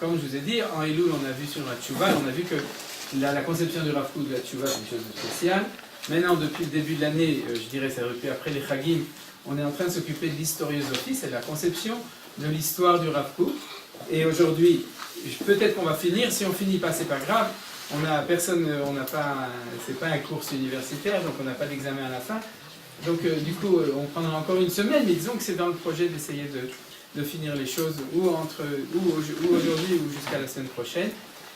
comme je vous ai dit, en Elul, on a vu sur la Tchouva, on a vu que la conception du Rav Kook de la Tchouva, c'est une chose de spéciale. Maintenant, depuis le début de l'année, je dirais, ça depuis après les Chagim, on est en train de s'occuper de l'historiosophie, c'est la conception de l'histoire du Rav Kook. Et aujourd'hui, peut-être qu'on va finir, si on finit pas, c'est pas grave. On a personne, on n'a pas, c'est pas un cours universitaire, donc on n'a pas d'examen à la fin. Donc du coup, on prendra encore une semaine, mais disons que c'est dans le projet d'essayer de finir les choses ou aujourd'hui ou jusqu'à la semaine prochaine.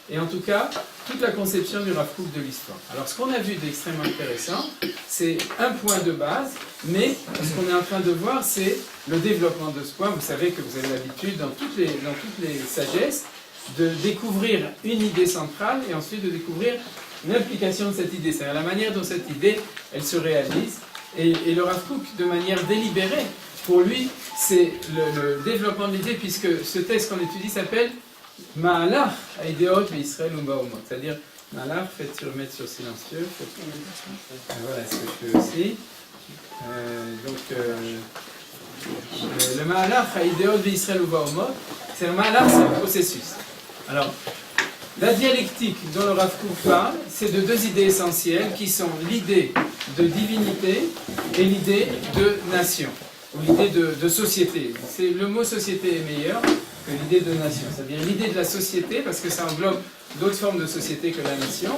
Et en tout cas, toute la conception du Rav Kook de l'histoire. Alors ce qu'on a vu d'extrêmement intéressant, c'est un point de base, mais ce qu'on est en train de voir, c'est le développement de ce point. Vous savez que vous avez l'habitude, dans toutes les sagesses, de découvrir une idée centrale et ensuite de découvrir l'implication de cette idée, c'est-à-dire la manière dont cette idée, elle se réalise. Et le Rav Kook, de manière délibérée, pour lui, c'est le développement de l'idée, puisque ce texte qu'on étudie s'appelle Ma'alach Ha'idéot Israël U'Baumot, c'est-à-dire Ma'alach, mettre sur silencieux. Voilà ce que je fais aussi. Le Ma'alach Ha'idéot Israël U'Baumot, c'est un Ma'alach, c'est un processus. Alors, la dialectique dont le Rav Kook parle, c'est de deux idées essentielles qui sont l'idée de divinité et l'idée de nation, ou l'idée de société. Le mot société est meilleur que l'idée de nation, c'est-à-dire l'idée de la société, parce que ça englobe d'autres formes de société que la nation,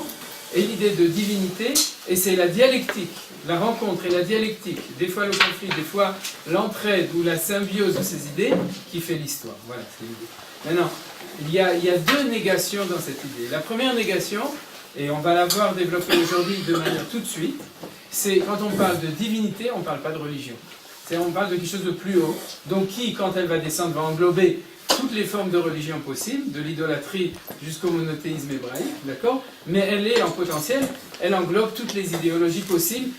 et l'idée de divinité, et c'est la dialectique, la rencontre et la dialectique, des fois le conflit, des fois l'entraide ou la symbiose de ces idées, qui fait l'histoire. Voilà, c'est l'idée. Maintenant, il y a deux négations dans cette idée. La première négation, et on va la voir développer aujourd'hui de manière tout de suite, c'est quand on parle de divinité, on ne parle pas de religion. On parle de quelque chose de plus haut, donc qui, quand elle va descendre, va englober toutes les formes de religion possibles, de l'idolâtrie jusqu'au monothéisme hébraïque, d'accord? Mais elle est en potentiel, elle englobe toutes les idéologies possibles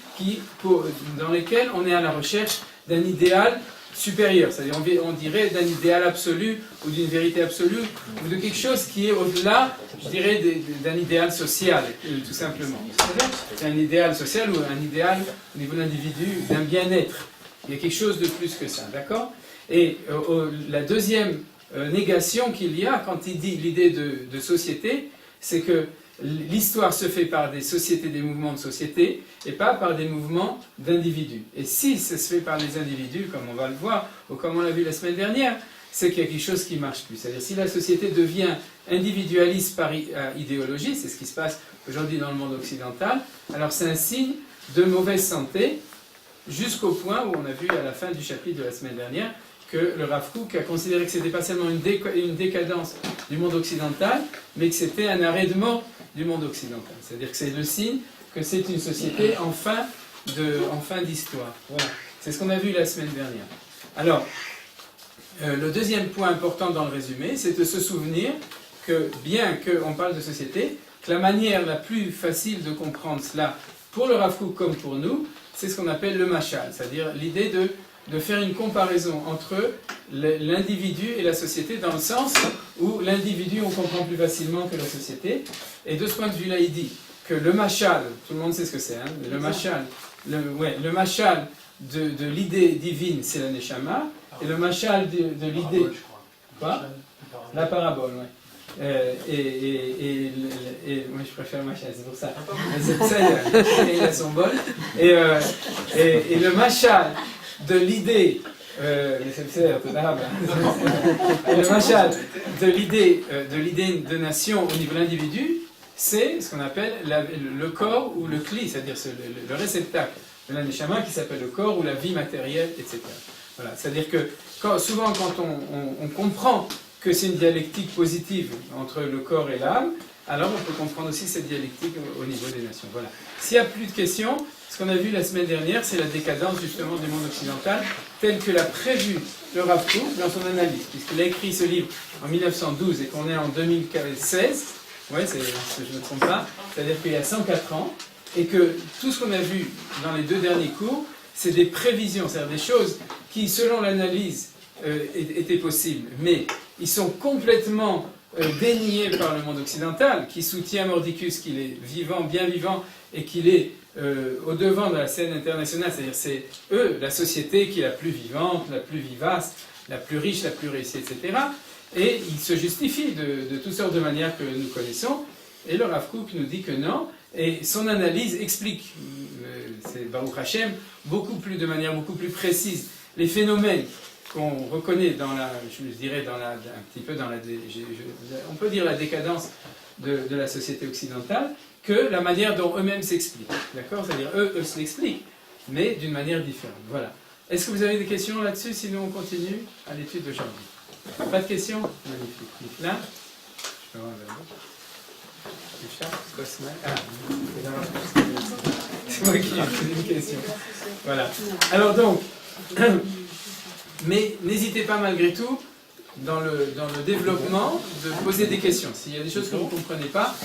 dans lesquelles on est à la recherche d'un idéal supérieur, c'est-à-dire on dirait d'un idéal absolu ou d'une vérité absolue ou de quelque chose qui est au-delà, je dirais, d'un idéal social, tout simplement. C'est un idéal social ou un idéal au niveau de l'individu, d'un bien-être. Il y a quelque chose de plus que ça, d'accord? Et la deuxième négation qu'il y a quand il dit l'idée de société, c'est que l'histoire se fait par des sociétés, des mouvements de société, et pas par des mouvements d'individus. Et si ça se fait par les individus, comme on va le voir, ou comme on l'a vu la semaine dernière, c'est qu'il y a quelque chose qui ne marche plus. C'est-à-dire si la société devient individualiste par idéologie, c'est ce qui se passe aujourd'hui dans le monde occidental, alors c'est un signe de mauvaise santé, jusqu'au point où on a vu à la fin du chapitre de la semaine dernière que le Rav Kook a considéré que ce n'était pas seulement une décadence du monde occidental, mais que c'était un arrêt de mort du monde occidental. C'est-à-dire que c'est le signe que c'est une société en fin d'histoire. Voilà. C'est ce qu'on a vu la semaine dernière. Alors, le deuxième point important dans le résumé, c'est de se souvenir que, bien qu'on parle de société, que la manière la plus facile de comprendre cela, pour le Rav Kook comme pour nous, c'est ce qu'on appelle le machal, c'est-à-dire l'idée de faire une comparaison entre l'individu et la société, dans le sens où l'individu on comprend plus facilement que la société. Et de ce point de vue-là, il dit que le machal, tout le monde sait ce que c'est, hein, le machal de l'idée divine, c'est la neshama, et le machal de l'idée... Quoi? La parabole, oui. Moi je préfère machal, c'est pour ça. C'est pour ça il a son bol. Et le machal de l'idée, le machal de l'idée de nation au niveau de l'individu, c'est ce qu'on appelle le corps ou le cli, c'est-à-dire le réceptacle de la neshama qui s'appelle le corps ou la vie matérielle, etc. Voilà, c'est-à-dire que souvent quand on comprend que c'est une dialectique positive entre le corps et l'âme, alors on peut comprendre aussi cette dialectique au niveau des nations. Voilà. S'il n'y a plus de questions, ce qu'on a vu la semaine dernière, c'est la décadence justement du monde occidental, tel que l'a prévu le Rav Kook dans son analyse, puisqu'il a écrit ce livre en 1912 et qu'on est en 2016, ouais, je ne me trompe pas, c'est-à-dire qu'il y a 104 ans, et que tout ce qu'on a vu dans les deux derniers cours, c'est des prévisions, c'est-à-dire des choses qui, selon l'analyse, étaient possibles, mais ils sont complètement déniés par le monde occidental, qui soutient Mordicus qu'il est vivant, bien vivant, et qu'il est au devant de la scène internationale, c'est-à-dire c'est eux, la société qui est la plus vivante, la plus vivace, la plus riche, la plus réussie, etc. Et il se justifie de toutes sortes de manières que nous connaissons. Et le Rav Kook nous dit que non. Et son analyse explique, c'est Baruch Hashem, de manière beaucoup plus précise, les phénomènes qu'on reconnaît dans la, je dirais, un petit peu dans la, on peut dire la décadence de la société occidentale, que la manière dont eux-mêmes s'expliquent. D'accord? C'est-à-dire, eux se l'expliquent, mais d'une manière différente. Voilà. Est-ce que vous avez des questions là-dessus? Sinon, on continue à l'étude d'aujourd'hui. Pas de questions? Magnifique. Là, je peux voir c'est moi qui ai posé une question. Voilà. Alors donc, mais n'hésitez pas malgré tout, dans le développement, de poser des questions. S'il y a des choses que vous ne comprenez pas,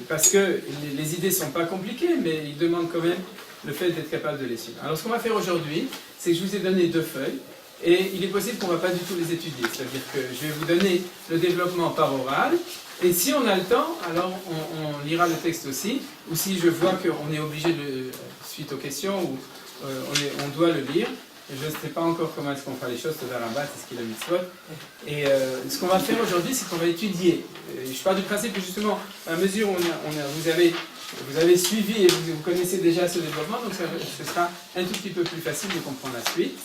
parce que les idées ne sont pas compliquées, mais ils demandent quand même le fait d'être capable de les suivre. Alors ce qu'on va faire aujourd'hui, c'est que je vous ai donné 2 feuilles, et il est possible qu'on ne va pas du tout les étudier. C'est-à-dire que je vais vous donner le développement par oral, et si on a le temps, alors on lira le texte aussi, ou si je vois qu'on est obligé, suite aux questions, ou on doit le lire. Je ne sais pas encore comment est-ce qu'on fera les choses, c'est ce qu'il a mis soit. Et ce qu'on va faire aujourd'hui, c'est qu'on va étudier. Je pars du principe que justement, à mesure où vous avez suivi et vous connaissez déjà ce développement, donc ce sera un tout petit peu plus facile de comprendre la suite.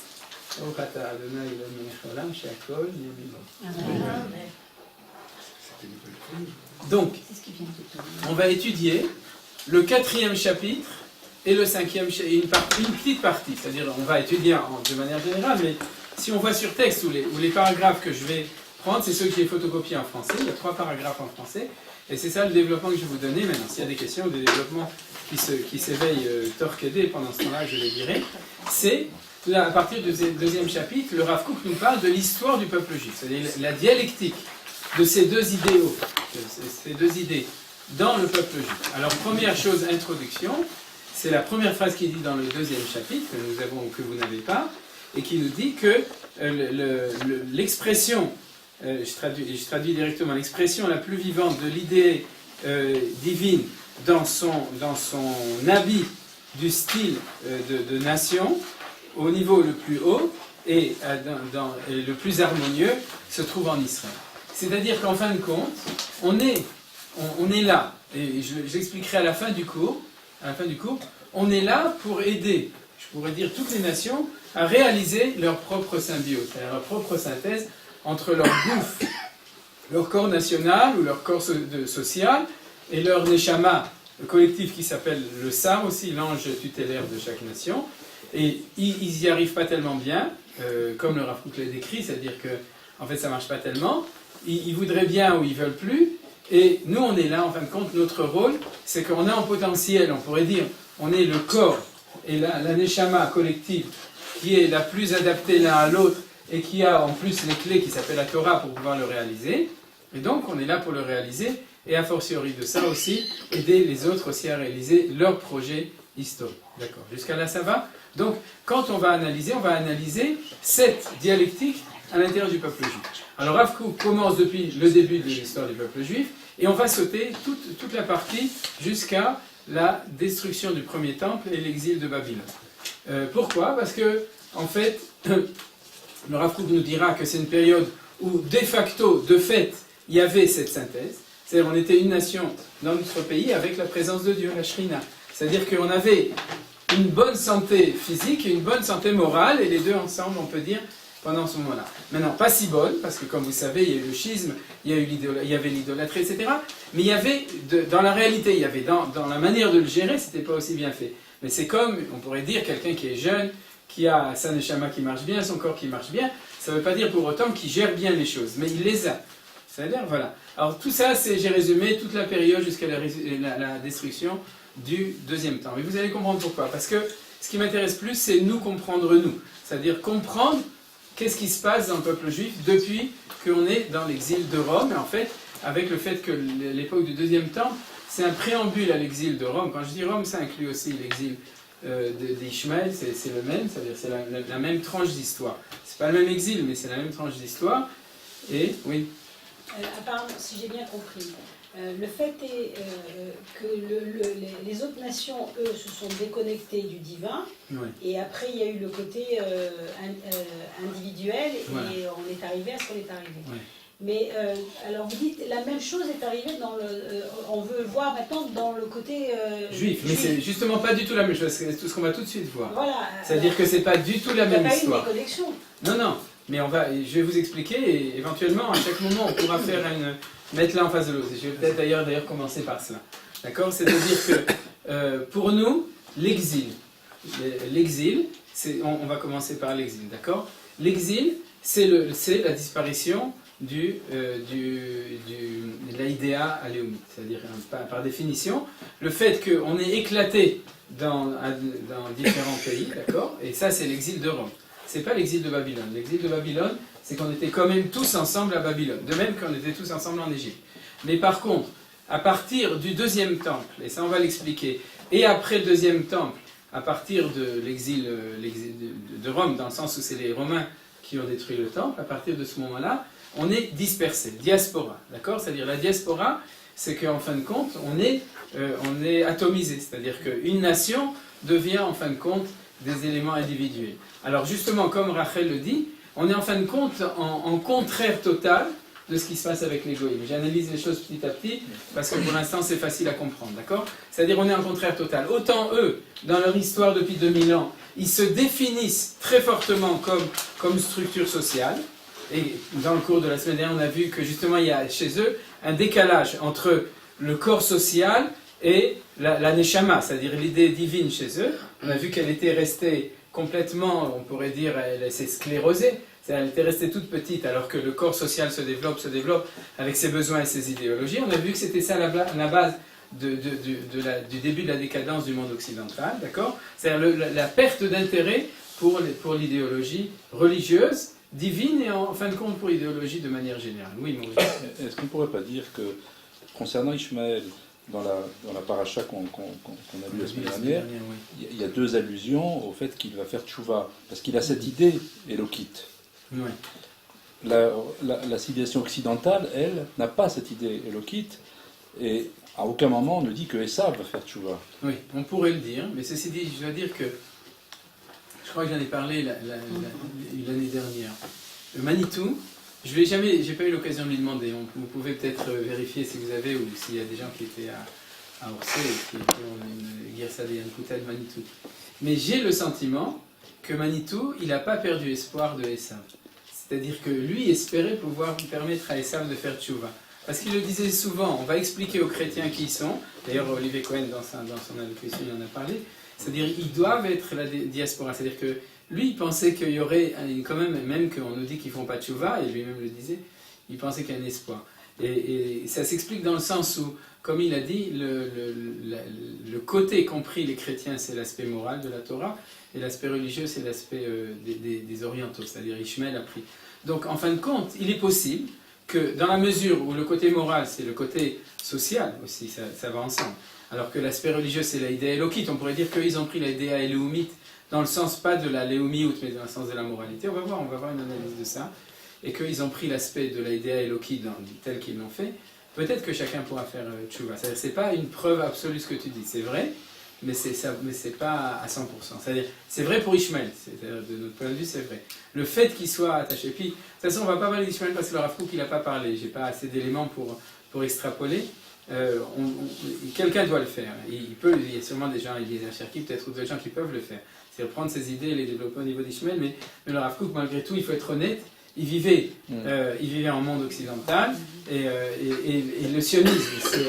Donc, on va étudier le 4e chapitre et le 5e chapitre, une petite partie, c'est-à-dire on va étudier de manière générale, mais si on voit sur texte ou les paragraphes que je vais prendre, c'est ceux que j'ai photocopiés en français, il y a 3 paragraphes en français, et c'est ça le développement que je vais vous donner maintenant. S'il y a des questions, des développements qui s'éveillent torquédés pendant ce temps-là, je les dirai, c'est à partir du 2e chapitre, le Rav Kook nous parle de l'histoire du peuple juif, c'est-à-dire la dialectique de ces 2 idéaux, ces 2 idées dans le peuple juif. Alors première chose, introduction, c'est la première phrase qui est dite dans le 2e chapitre, que vous n'avez pas, et qui nous dit que l'expression, je traduis directement, l'expression la plus vivante de l'idée divine dans son habit du style de nation, au niveau le plus haut et le plus harmonieux, se trouve en Israël. C'est-à-dire qu'en fin de compte, on est là, et j'expliquerai à la fin du cours, on est là pour aider, je pourrais dire, toutes les nations à réaliser leur propre symbiose, c'est-à-dire leur propre synthèse entre leur bouffe, leur corps national ou leur corps social, et leur neshama collectif qui s'appelle le Sam aussi, l'ange tutélaire de chaque nation. Et ils n'y arrivent pas tellement bien, comme le Rav Kook l'a décrit, c'est-à-dire que en fait ça ne marche pas tellement. Ils voudraient bien ou ils ne veulent plus. Et nous, on est là, en fin de compte, notre rôle, c'est qu'on a un potentiel, on pourrait dire, on est le corps et la neshama collective qui est la plus adaptée l'un à l'autre et qui a en plus les clés qui s'appellent la Torah pour pouvoir le réaliser. Et donc, on est là pour le réaliser et a fortiori de ça aussi, aider les autres aussi à réaliser leur projet historique. D'accord, jusqu'à là, ça va? Donc, quand on va analyser cette dialectique à l'intérieur du peuple juif. Alors Rav Kook commence depuis le début de l'histoire du peuple juif, et on va sauter toute la partie jusqu'à la destruction du premier temple et l'exil de Babylone. Pourquoi? Parce que, en fait, le Rav Kook nous dira que c'est une période où, de facto, de fait, il y avait cette synthèse, c'est-à-dire on était une nation dans notre pays avec la présence de Dieu, la Shrina. C'est-à-dire qu'on avait une bonne santé physique et une bonne santé morale, et les deux ensemble, on peut dire, pendant ce moment-là. Maintenant, pas si bonne, parce que comme vous savez, il y a eu le schisme, il y avait l'idolâtrie, etc. Mais il y avait, dans la réalité, il y avait dans la manière de le gérer, c'était pas aussi bien fait. Mais c'est comme, on pourrait dire, quelqu'un qui est jeune, qui a sa neshama qui marche bien, son corps qui marche bien, ça ne veut pas dire pour autant qu'il gère bien les choses, mais il les a. C'est-à-dire, voilà. Alors tout ça, j'ai résumé toute la période jusqu'à la destruction du deuxième temps. Et vous allez comprendre pourquoi. Parce que ce qui m'intéresse plus, c'est nous comprendre nous. C'est-à-dire comprendre qu'est-ce qui se passe dans le peuple juif depuis qu'on est dans l'exil de Rome. Et en fait, avec le fait que l'époque du deuxième temple, c'est un préambule à l'exil de Rome. Quand je dis Rome, ça inclut aussi l'exil d'Ishmaël, c'est le même, c'est-à-dire c'est la même tranche d'histoire. C'est pas le même exil, mais c'est la même tranche d'histoire. Et, oui. Apparemment, si j'ai bien compris, Le fait est que les autres nations, eux, se sont déconnectées du divin, Ouais. et après il y a eu le côté individuel, et Voilà. on est arrivé à ce qu'on est arrivé. Ouais. Mais alors vous dites, la même chose est arrivée dans le... on veut voir maintenant dans le côté... Juif, mais c'est justement pas du tout la même chose, c'est tout ce qu'on va tout de suite voir. Voilà. C'est-à-dire que c'est pas du tout la même histoire. Il n'y a pas eu de déconnexion. Non, non, mais je vais vous expliquer et éventuellement, à chaque moment, on pourra mettre l'un en face de l'autre. Je vais peut-être d'ailleurs commencer par cela. D'accord? C'est-à-dire que pour nous, l'exil, on va commencer par l'exil, d'accord? L'exil, c'est la disparition de l'idea aléomite, c'est-à-dire par définition, le fait qu'on est éclaté dans différents pays, d'accord? Et ça, c'est l'exil de Rome. C'est pas l'exil de Babylone. L'exil de Babylone, c'est qu'on était quand même tous ensemble à Babylone, de même qu'on était tous ensemble en Égypte. Mais par contre, à partir du deuxième temple, et ça on va l'expliquer, et après le deuxième temple, à partir de l'exil de Rome, dans le sens où c'est les Romains qui ont détruit le temple, à partir de ce moment-là, on est dispersé, diaspora, d'accord? C'est-à-dire la diaspora, c'est qu'en fin de compte, on est atomisé, c'est-à-dire qu'une nation devient en fin de compte des éléments individuels. Alors justement, comme Rachel le dit, on est en fin de compte en contraire total de ce qui se passe avec l'égoïsme. J'analyse les choses petit à petit, parce que pour l'instant c'est facile à comprendre, d'accord? C'est-à-dire on est en contraire total. Autant eux, dans leur histoire depuis 2000 ans, ils se définissent très fortement comme structure sociale, et dans le cours de la semaine dernière, on a vu que justement il y a chez eux un décalage entre le corps social et la neshama, c'est-à-dire l'idée divine chez eux. On a vu qu'elle était restée complètement, on pourrait dire, elle s'est sclérosée, elle était restée toute petite alors que le corps social se développe avec ses besoins et ses idéologies. On a vu que c'était ça la base du début de la décadence du monde occidental, d'accord? C'est-à-dire la perte d'intérêt pour l'idéologie religieuse, divine et en fin de compte pour l'idéologie de manière générale. Oui, Maurice. Est-ce qu'on ne pourrait pas dire que, concernant Ishmaël, dans la paracha qu'on a vue la semaine dernière, oui, il y a deux allusions au fait qu'il va faire tchouva, parce qu'il a cette idée élokite. Oui. La civilisation occidentale, elle, n'a pas cette idée élokite, et à aucun moment on ne dit que Esav va faire tchouva. Oui, on pourrait le dire, mais ceci dit, je dois dire que, je crois que j'en ai parlé l'année dernière, le Manitou, j'ai pas eu l'occasion de lui demander, vous pouvez peut-être vérifier si vous avez, ou s'il y a des gens qui étaient à Orsay et qui ont une Guersa de Yankuta de Manitou. Mais j'ai le sentiment que Manitou, il n'a pas perdu espoir de Esav. C'est-à-dire que lui espérait pouvoir permettre à Esav de faire tchouva. Parce qu'il le disait souvent, on va expliquer aux chrétiens qui ils sont, d'ailleurs Olivier Cohen dans son allocution il en a parlé, c'est-à-dire ils doivent être la diaspora, c'est-à-dire que lui il pensait qu'il y aurait quand même qu'on nous dit qu'ils font pas tchouva, et lui-même le disait, il pensait qu'il y a un espoir. Et ça s'explique dans le sens où, comme il a dit, le côté compris les chrétiens c'est l'aspect moral de la Torah, et l'aspect religieux c'est l'aspect des orientaux, c'est-à-dire Ishmael a pris. Donc en fin de compte, il est possible que dans la mesure où le côté moral c'est le côté social aussi, ça va ensemble, alors que l'aspect religieux c'est la idée élokite, on pourrait dire qu'ils ont pris la idée éléomite dans le sens pas de la léomiout mais dans le sens de la moralité, on va voir une analyse de ça, et qu'ils ont pris l'aspect de la idée élokite tel qu'ils l'ont fait. Peut-être que chacun pourra faire tchouva, c'est pas une preuve absolue ce que tu dis, c'est vrai, mais c'est pas à 100%. C'est-à-dire, c'est vrai pour Ishmael, c'est-à-dire de notre point de vue, c'est vrai. Le fait qu'il soit attaché, puis de toute façon, on va pas parler d'Ishmael parce que le Rav Kook il n'a pas parlé, j'ai pas assez d'éléments pour extrapoler. Quelqu'un doit le faire. Il y a sûrement des gens, il y a des Cherki peut-être ou des gens qui peuvent le faire. C'est reprendre ces idées et les développer au niveau d'Ishmael, mais le Rav Kook, malgré tout, il faut être honnête. Il vivait en monde occidental et le sionisme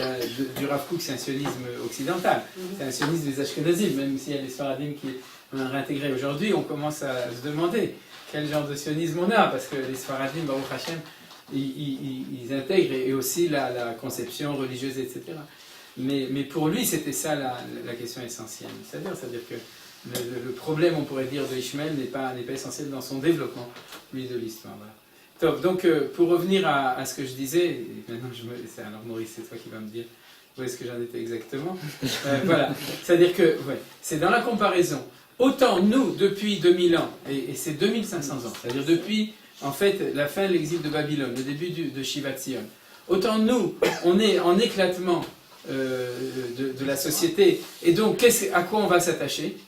du Rav Kook, c'est un sionisme occidental, c'est un sionisme des Ashkenazim, même s'il y a les Sfaradim qui ont réintégré aujourd'hui, on commence à se demander quel genre de sionisme on a, parce que les Sfaradim, Baruch Hashem, ils intègrent et aussi la conception religieuse, etc. Mais pour lui, c'était ça la question essentielle. C'est-à-dire que le problème, on pourrait dire, de Ishmael n'est pas essentiel dans son développement, lui, de l'histoire. Voilà. Top. Donc, pour revenir à ce que je disais, et maintenant alors Maurice, c'est toi qui vas me dire où est-ce que j'en étais exactement. Voilà. C'est-à-dire que, c'est dans la comparaison. Autant nous, depuis 2000 ans, et c'est 2500 ans, c'est-à-dire depuis, en fait, la fin de l'exil de Babylone, le début de Shivat Zion, autant nous, on est en éclatement de la société, et donc à quoi on va s'attacher?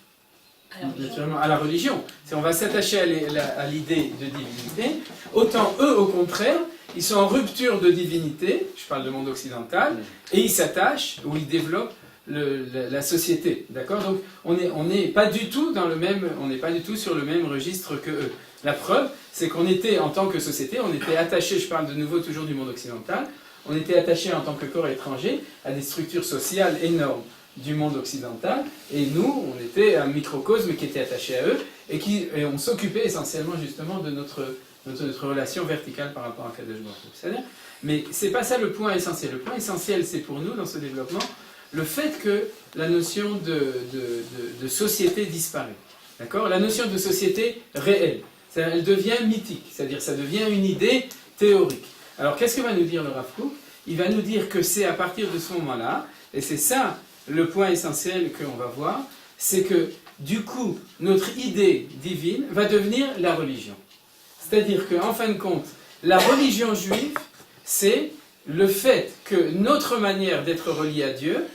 Naturellement à la religion. Si on va s'attacher à l'idée de divinité, autant eux, au contraire, ils sont en rupture de divinité, je parle du monde occidental, et ils s'attachent, ou ils développent la société. D'accord? Donc on n'est pas du tout sur le même registre que eux. La preuve, c'est qu'on était, en tant que société, on était attaché, je parle de nouveau toujours du monde occidental, on était attaché en tant que corps étranger à des structures sociales énormes du monde occidental, et nous, on était un microcosme qui était attaché à eux, et on s'occupait essentiellement justement de notre relation verticale par rapport à Kadosh Baruch Hu. Mais c'est pas ça le point essentiel. Le point essentiel, c'est pour nous, dans ce développement, le fait que la notion de société disparaît. D'accord? La notion de société réelle, elle devient mythique, c'est-à-dire ça devient une idée théorique. Alors qu'est-ce que va nous dire le Rav Kook? Il va nous dire que c'est à partir de ce moment-là, et c'est ça le point essentiel qu'on va voir, c'est que du coup, notre idée divine va devenir la religion. C'est-à-dire qu'en fin de compte, la religion juive, c'est le fait que notre manière d'être relié à Dieu,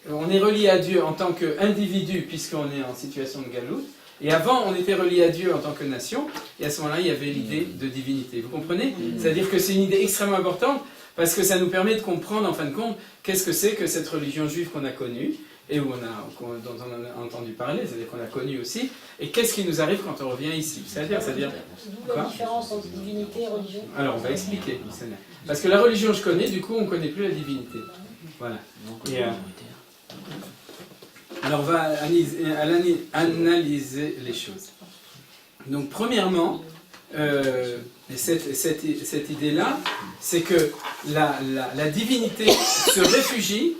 on est relié à Dieu en tant qu'individu, puisqu'on est en situation de galoute, et avant, on était relié à Dieu en tant que nation, et à ce moment-là, il y avait l'idée de divinité. Vous comprenez? C'est-à-dire que c'est une idée extrêmement importante, parce que ça nous permet de comprendre, en fin de compte, qu'est-ce que c'est que cette religion juive qu'on a connue, et dont on a entendu parler, c'est-à-dire qu'on a connu aussi, et qu'est-ce qui nous arrive quand on revient ici? C'est-à-dire d'où la différence entre divinité et religion. Alors, on va expliquer. Parce que la religion, je connais, du coup, on ne connaît plus la divinité. Voilà. Alors, on va analyser les choses. Donc, premièrement, cette idée-là, c'est que la divinité se réfugie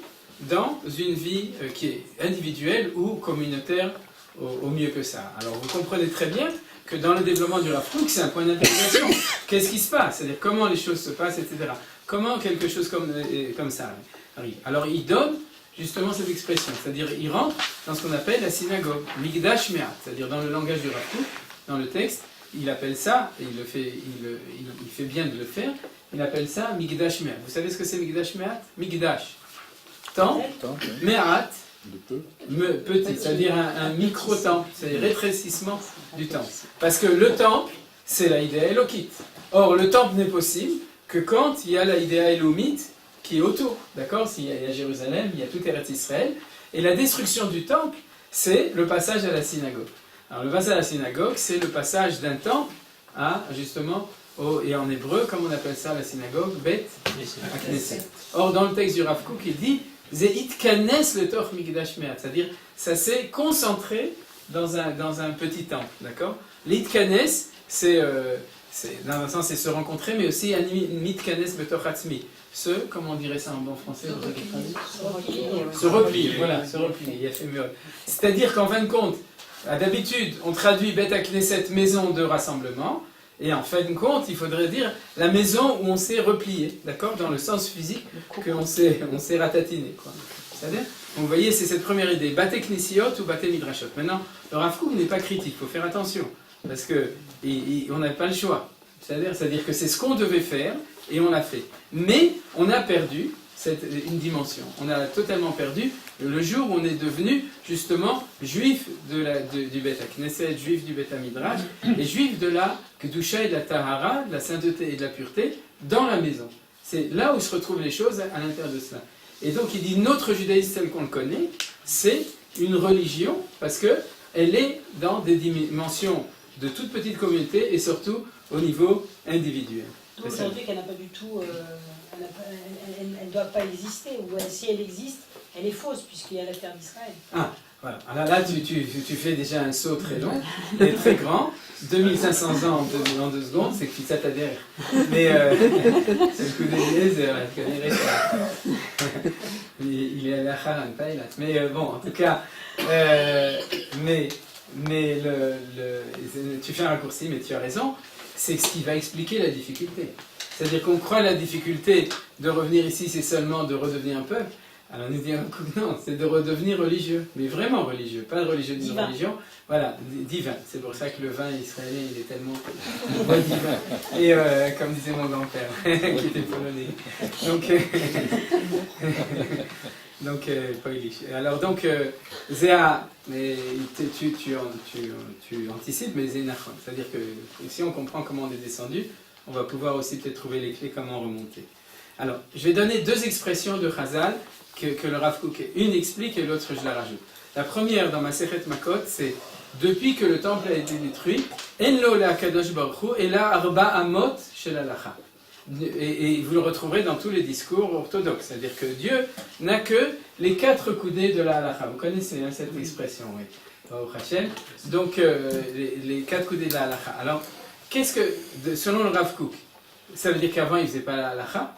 dans une vie qui est individuelle ou communautaire au mieux que ça. Alors vous comprenez très bien que dans le développement du Rav Kook, c'est un point d'interrogation. Qu'est-ce qui se passe? C'est-à-dire comment les choses se passent, etc. Comment quelque chose comme ça arrive? Alors il donne justement cette expression, c'est-à-dire il rentre dans ce qu'on appelle la synagogue, Migdash Me'at, c'est-à-dire dans le langage du Rav Kook, dans le texte, il appelle ça, et il fait bien de le faire, il appelle ça Migdash Me'at. Vous savez ce que c'est Migdash Me'at? Migdash. Temple, Me'at, petit, c'est-à-dire un micro-temple, c'est-à-dire rétrécissement du temple. Parce que le temple, c'est la idée élokite. Or, le temple n'est possible que quand il y a la idée élomite qui est autour. D'accord? S'il y a Jérusalem, il y a tout Eretz Israël. Et la destruction du temple, c'est le passage à la synagogue. Alors, le passage à la synagogue, c'est le passage d'un temple à, justement, et en hébreu, comme on appelle ça la synagogue, Bet Knesset. Or, dans le texte du Rav Kook, il dit c'est-à-dire ça s'est concentré dans un petit temple, d'accord? L'itkanes, c'est dans un sens c'est se rencontrer, mais aussi mitkanes betoch atzmi. Comment on dirait ça en bon français? Se replier, voilà, se replier, il a fait mieux. C'est-à-dire qu'en fin de compte, d'habitude, on traduit Bet Knesset, maison de rassemblement, et en fin de compte, il faudrait dire la maison où on s'est replié, d'accord? Dans le sens physique, qu'on s'est ratatiné, quoi. C'est-à-dire, vous voyez, c'est cette première idée, Bate Knisiot ou Bate Midrashot. Maintenant, le Rav Kook n'est pas critique, il faut faire attention, parce qu'on n'a pas le choix. C'est-à-dire que c'est ce qu'on devait faire, et on l'a fait. Mais on a perdu une dimension. On a totalement perdu le jour où on est devenu justement juif du Bet Knesset, juif du Bet Midrash, et juif de la Kedusha et de la Tahara, de la sainteté et de la pureté, dans la maison. C'est là où se retrouvent les choses à l'intérieur de cela. Et donc il dit notre judaïsme tel qu'on le connaît, c'est une religion parce qu'elle est dans des dimensions de toute petite communauté et surtout au niveau individuel. Donc aujourd'hui qu'elle n'a pas du tout, elle ne doit pas exister, ou si elle existe, elle est fausse puisqu'il y a la terre d'Israël. Ah, voilà. Alors là, tu fais déjà un saut très long et très grand, 2500 ans en 2 secondes, c'est que tu t'adhères. Mais c'est le coup d'Eliezer, il est à la Haran, pas Elat. Mais bon, en tout cas, tu fais un raccourci, mais tu as raison. C'est ce qui va expliquer la difficulté. C'est-à-dire qu'on croit la difficulté de revenir ici, c'est seulement de redevenir un peuple. Alors nous dit Rav Kook, non, c'est de redevenir religieux, mais vraiment religieux, pas religieux d'une Divin. religion, voilà, divin. C'est pour ça que le vin israélien, il est tellement divin. Et comme disait mon grand-père, qui était polonais. Donc, Polish. Alors donc, Zéa, mais tu anticipes, mais Zénachon. C'est-à-dire que si on comprend comment on est descendu, on va pouvoir aussi peut-être trouver les clés comment remonter. Alors, je vais donner deux expressions de Chazal que le Rav Kook, une explique et l'autre je la rajoute. La première dans Masechet Makot, c'est depuis que le temple a été détruit, En lo la kadosh baruch hu et la arba amot shel halacha. Et vous le retrouverez dans tous les discours orthodoxes, c'est-à-dire que Dieu n'a que les 4 coudées de la halacha. Vous connaissez cette expression, oui. Baruch Hashem. Donc les 4 coudées de la halacha. Alors, qu'est-ce que, selon le Rav Kook, ça veut dire qu'avant il ne faisait pas la halacha?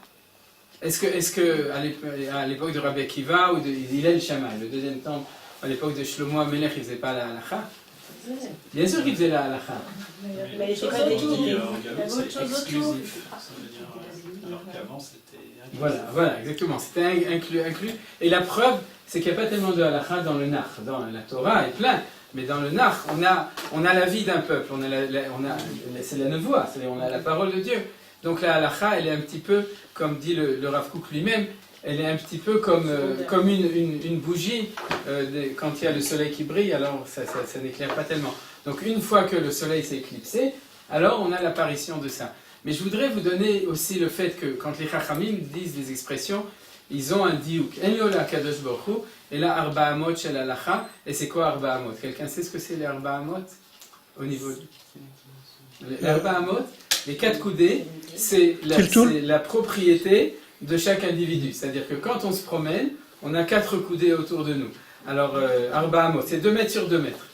Est-ce que à l'époque de Rabbi Akiva ou de Hillel Shammai, le deuxième temple, à l'époque de Shlomo HaMelech, il ne faisait pas la halacha? Bien sûr qu'il faisait la halacha. Mais il était pas dédié. Alors qu'avant c'était Voilà, exactement. C'était inclus. Et la preuve, c'est qu'il n'y a pas tellement de halakha dans le Nach. Dans la Torah est plein, mais dans le Nach, on a la vie d'un peuple, c'est la nevoie, c'est-à-dire on a la parole de Dieu. Donc la halakha, elle est un petit peu, comme dit le Rav Kook lui-même, elle est un petit peu comme une bougie. Quand il y a le soleil qui brille, alors ça n'éclaire pas tellement. Donc une fois que le soleil s'est éclipsé, alors on a l'apparition de ça. Mais je voudrais vous donner aussi le fait que quand les Chachamim disent des expressions, ils ont un diouk. En lo la kadosh baruch hu, et là arba amot shel halacha. Et c'est quoi arba amot? Quelqu'un sait ce que c'est les arba amot? Au niveau les arba amot, les 4 coudées, c'est la propriété de chaque individu. C'est-à-dire que quand on se promène, on a 4 coudées autour de nous. Alors arba amot, c'est 2 mètres sur 2 mètres.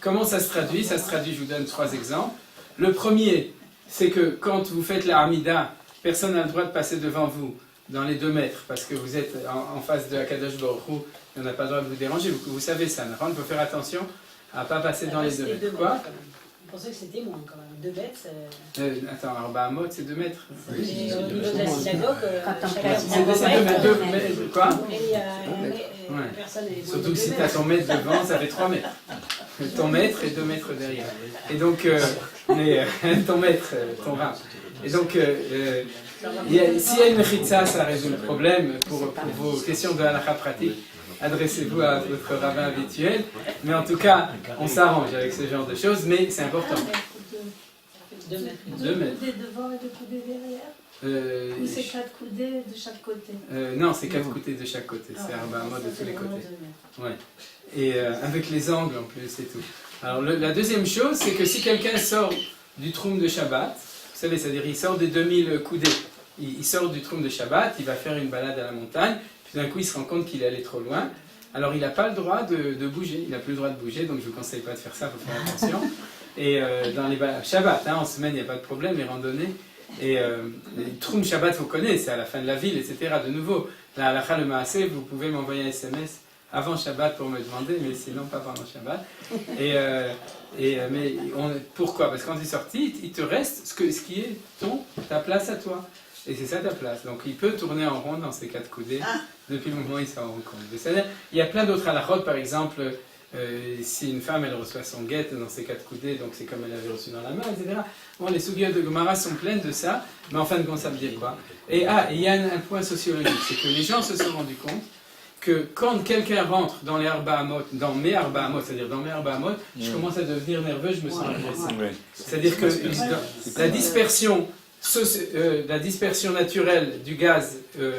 Comment ça se traduit? Ça se traduit, je vous donne 3 exemples. Le premier, c'est que quand vous faites la Hamida, personne n'a le droit de passer devant vous dans les 2 mètres, parce que vous êtes en face de Akadosh Baruch Hu, on n'a pas le droit de vous déranger, vous savez ça, on peut faire attention à ne pas passer dans les 2 mètres. Quoi? Je pensais que c'était moins quand même. 2 mètres, attends, Arba Amot, c'est 2 mètres. mais au niveau de la synagogue, chacun C'est 2 mètres, quoi? Personne n'est Surtout que si tu as ton mètre devant, ça fait 3 mètres. Ton mètre et 2 mètres derrière. Et donc, ton mètre, ton rat. Et donc, s'il y a une chitza, ça résout le problème. Pour vos questions de halakha pratique, adressez-vous à votre rabbin habituel. Mais en tout cas, on s'arrange avec ce genre de choses, mais c'est important. 2 mètres. 2 mètres. Coudées devant et 2 coudées derrière? Ou c'est 4 coudées de chaque côté? Non, c'est 4 coudées de chaque côté. C'est un mode de tous les côtés. Ouais. Et avec les angles en plus et tout. Alors la deuxième chose, c'est que si quelqu'un sort du troum de Shabbat, vous savez, c'est-à-dire il sort des 2000 coudées, il sort du troum de Shabbat, il va faire une balade à la montagne, puis d'un coup il se rend compte qu'il est allé trop loin, alors il n'a pas le droit de bouger, il n'a plus le droit de bouger, donc je ne vous conseille pas de faire ça, il faut faire attention. Et dans les balades, Shabbat, en semaine il n'y a pas de problème, les randonnées, et les troum Shabbat vous connaissez, c'est à la fin de la ville, etc. De nouveau, la halakha le maaseh, vous pouvez m'envoyer un SMS avant Shabbat pour me demander, mais sinon pas pendant Shabbat. Pourquoi? Parce que quand tu es sorti, il te reste ce qui est ta place à toi. Et c'est ça ta place. Donc il peut tourner en rond dans ses 4 coudées depuis le moment où il s'en rend compte. C'est-à-dire, il y a plein d'autres halakhot, par exemple, si une femme elle reçoit son guet dans ses 4 coudées, donc c'est comme elle avait reçu dans la main, etc. Bon, les sougiyot de Gemara sont pleines de ça, mais en fin de compte, ça veut dire quoi? Et il y a un point sociologique, c'est que les gens se sont rendus compte que quand quelqu'un rentre dans les Arba Amot, dans mes Arba Amot, c'est-à-dire dans mes Arba Amot, je commence à devenir nerveux, je me sens agressé. C'est-à-dire que la dispersion naturelle du gaz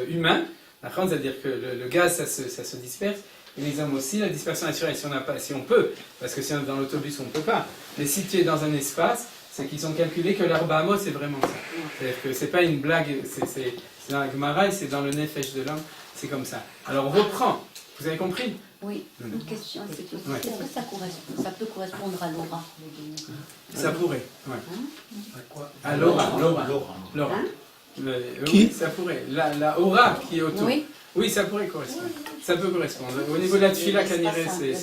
humain, c'est-à-dire que le gaz, ça se disperse, et les hommes aussi, la dispersion naturelle, si on peut, parce que si on est dans l'autobus, on ne peut pas. Mais si tu es dans un espace, c'est qu'ils ont calculé que l'Arba Amot, c'est vraiment ça. C'est-à-dire que c'est pas une blague, c'est dans la Gemara, c'est dans le Nefesh de l'homme. C'est comme ça. Alors on reprend. Vous avez compris? Oui, une question, c'est que est-ce que ça peut correspondre à l'aura? Ça pourrait, ouais. à quoi? À l'aura. Oui, ça pourrait. La aura qui est autour. Oui, ça pourrait correspondre. Ça peut correspondre. Au niveau de la tefila kaniré, c'est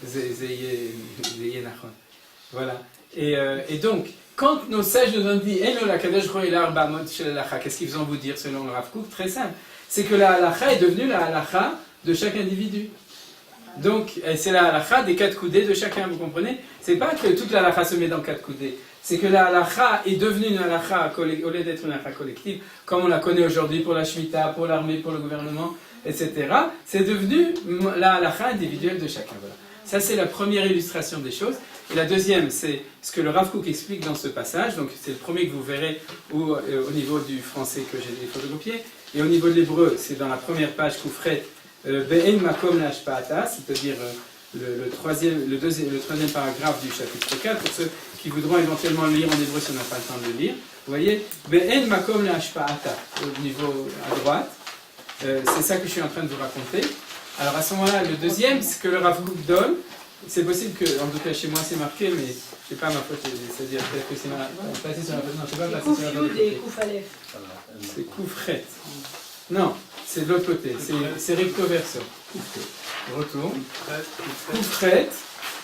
Zeyé Nachon. Voilà. Et donc, quand nos sages nous ont dit qu'est-ce qu'ils vont vous dire selon le Rav Kook? Très simple. C'est que la halakha est devenue la halakha de chaque individu. Donc, c'est la halakha des 4 coudées de chacun, vous comprenez? C'est pas que toute la halakha se met dans 4 coudées. C'est que la halakha est devenue une halakha, au lieu d'être une halakha collective, comme on la connaît aujourd'hui pour la shmita, pour l'armée, pour le gouvernement, etc. C'est devenu la halakha individuelle de chacun. Voilà. Ça, c'est la première illustration des choses. Et la deuxième, c'est ce que le Rav Kook explique dans ce passage. Donc, c'est le premier que vous verrez au niveau du français que j'ai photocopié. Et au niveau de l'hébreu, c'est dans la première page Koufret, Be'en makom la'ashpa'ata, c'est-à-dire le troisième paragraphe du chapitre 4, pour ceux qui voudront éventuellement le lire en hébreu si on n'a pas le temps de le lire. Vous voyez, Be'en makom la'ashpa'ata, au niveau à droite. C'est ça que je suis en train de vous raconter. Alors à ce moment-là, le deuxième, ce que le Rav Kook donne, c'est possible que, en tout cas chez moi c'est marqué, mais c'est pas ma faute, c'est-à-dire peut-être que c'est placé sur la faute. Non, c'est pas placé sur la faute. C'est Kouf Aleph. C'est Koufret. Non, c'est de l'autre côté, c'est recto verso. Retour. Koufret.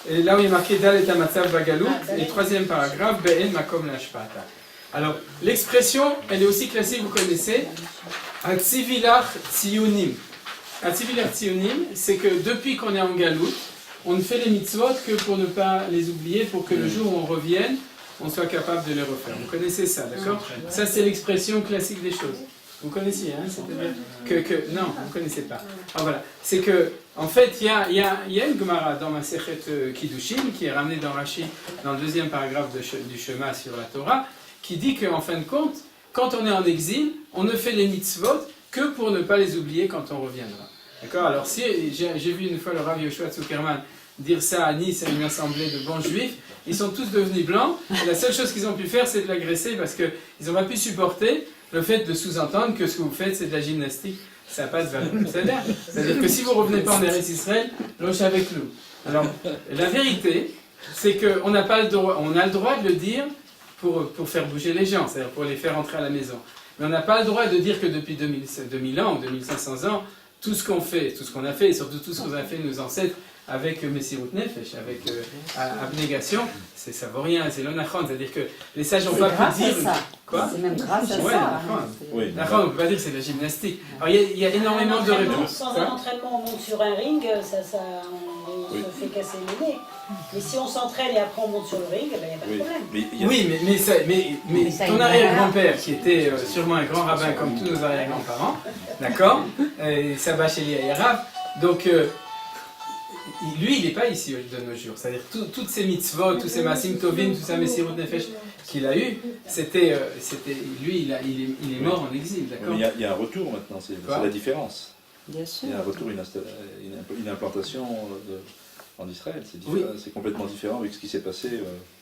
Et là où il est marqué Dal et Amatzav Bagalou, et troisième paragraphe, Be'en makom la'ashpa'ata. Alors, l'expression, elle est aussi classique, vous connaissez, Atzivilach Tziyunim. Atzivilach Tziyunim, c'est que depuis qu'on est en Galout, on ne fait les mitzvot que pour ne pas les oublier, pour que le jour où on revienne, on soit capable de les refaire. Vous connaissez ça, d'accord? Ça, c'est l'expression classique des choses. Vous connaissiez, hein? C'est-à-dire non, vous ne connaissez pas. Alors voilà, c'est que, en fait, il y a une Gemara dans ma Sechet Kiddushin, qui est ramenée dans Rashi, dans le deuxième paragraphe du Shema sur la Torah, qui dit qu'en fin de compte, quand on est en exil, on ne fait les mitzvot que pour ne pas les oublier quand on reviendra. D'accord? Alors, si j'ai vu une fois le Rav Yoshua Zuckerman dire ça à Nice, à une assemblée de bons juifs, ils sont tous devenus blancs, et la seule chose qu'ils ont pu faire, c'est de l'agresser parce qu'ils n'ont pas pu supporter le fait de sous-entendre que ce que vous faites, c'est de la gymnastique. Ça n'a pas de valeur. C'est-à-dire que si vous ne revenez pas en Eretz Israël, loche avec nous. Alors, la vérité, c'est qu'on n'a pas le droit, on a le droit de le dire pour faire bouger les gens, c'est-à-dire pour les faire entrer à la maison. Mais on n'a pas le droit de dire que depuis 2000 ans ou 2500 ans, tout ce qu'on fait, tout ce qu'on a fait, et surtout tout ce qu'on a fait nos ancêtres avec Messirut Nefesh, avec abnégation, ça vaut rien, c'est l'onachon, c'est-à-dire que les sages n'ont pas pu dire... Quoi? C'est même grâce à ouais, ça. Oui, on ne peut pas dire que c'est de la gymnastique. Alors il y a énormément de réponses. Sans un entraînement, on monte sur un ring, on se fait casser le nez. Mais si on s'entraîne et après on monte sur le ring, il n'y a pas de problème. Mais ton arrière-grand-père, qui était sûrement un grand rabbin comme tous nos arrière-grands-parents, d'accord, Saba Sheli Ayarav, donc lui, il n'est pas ici de nos jours. C'est-à-dire toutes ces mitzvot, tous ces masim tovim, tout ça Messirut Nefesh qu'il a eu, c'était lui, il est mort en exil, d'accord? Il y a un retour maintenant, c'est la différence. Bien sûr. Il y a un retour, une implantation en Israël. C'est complètement différent avec ce qui s'est passé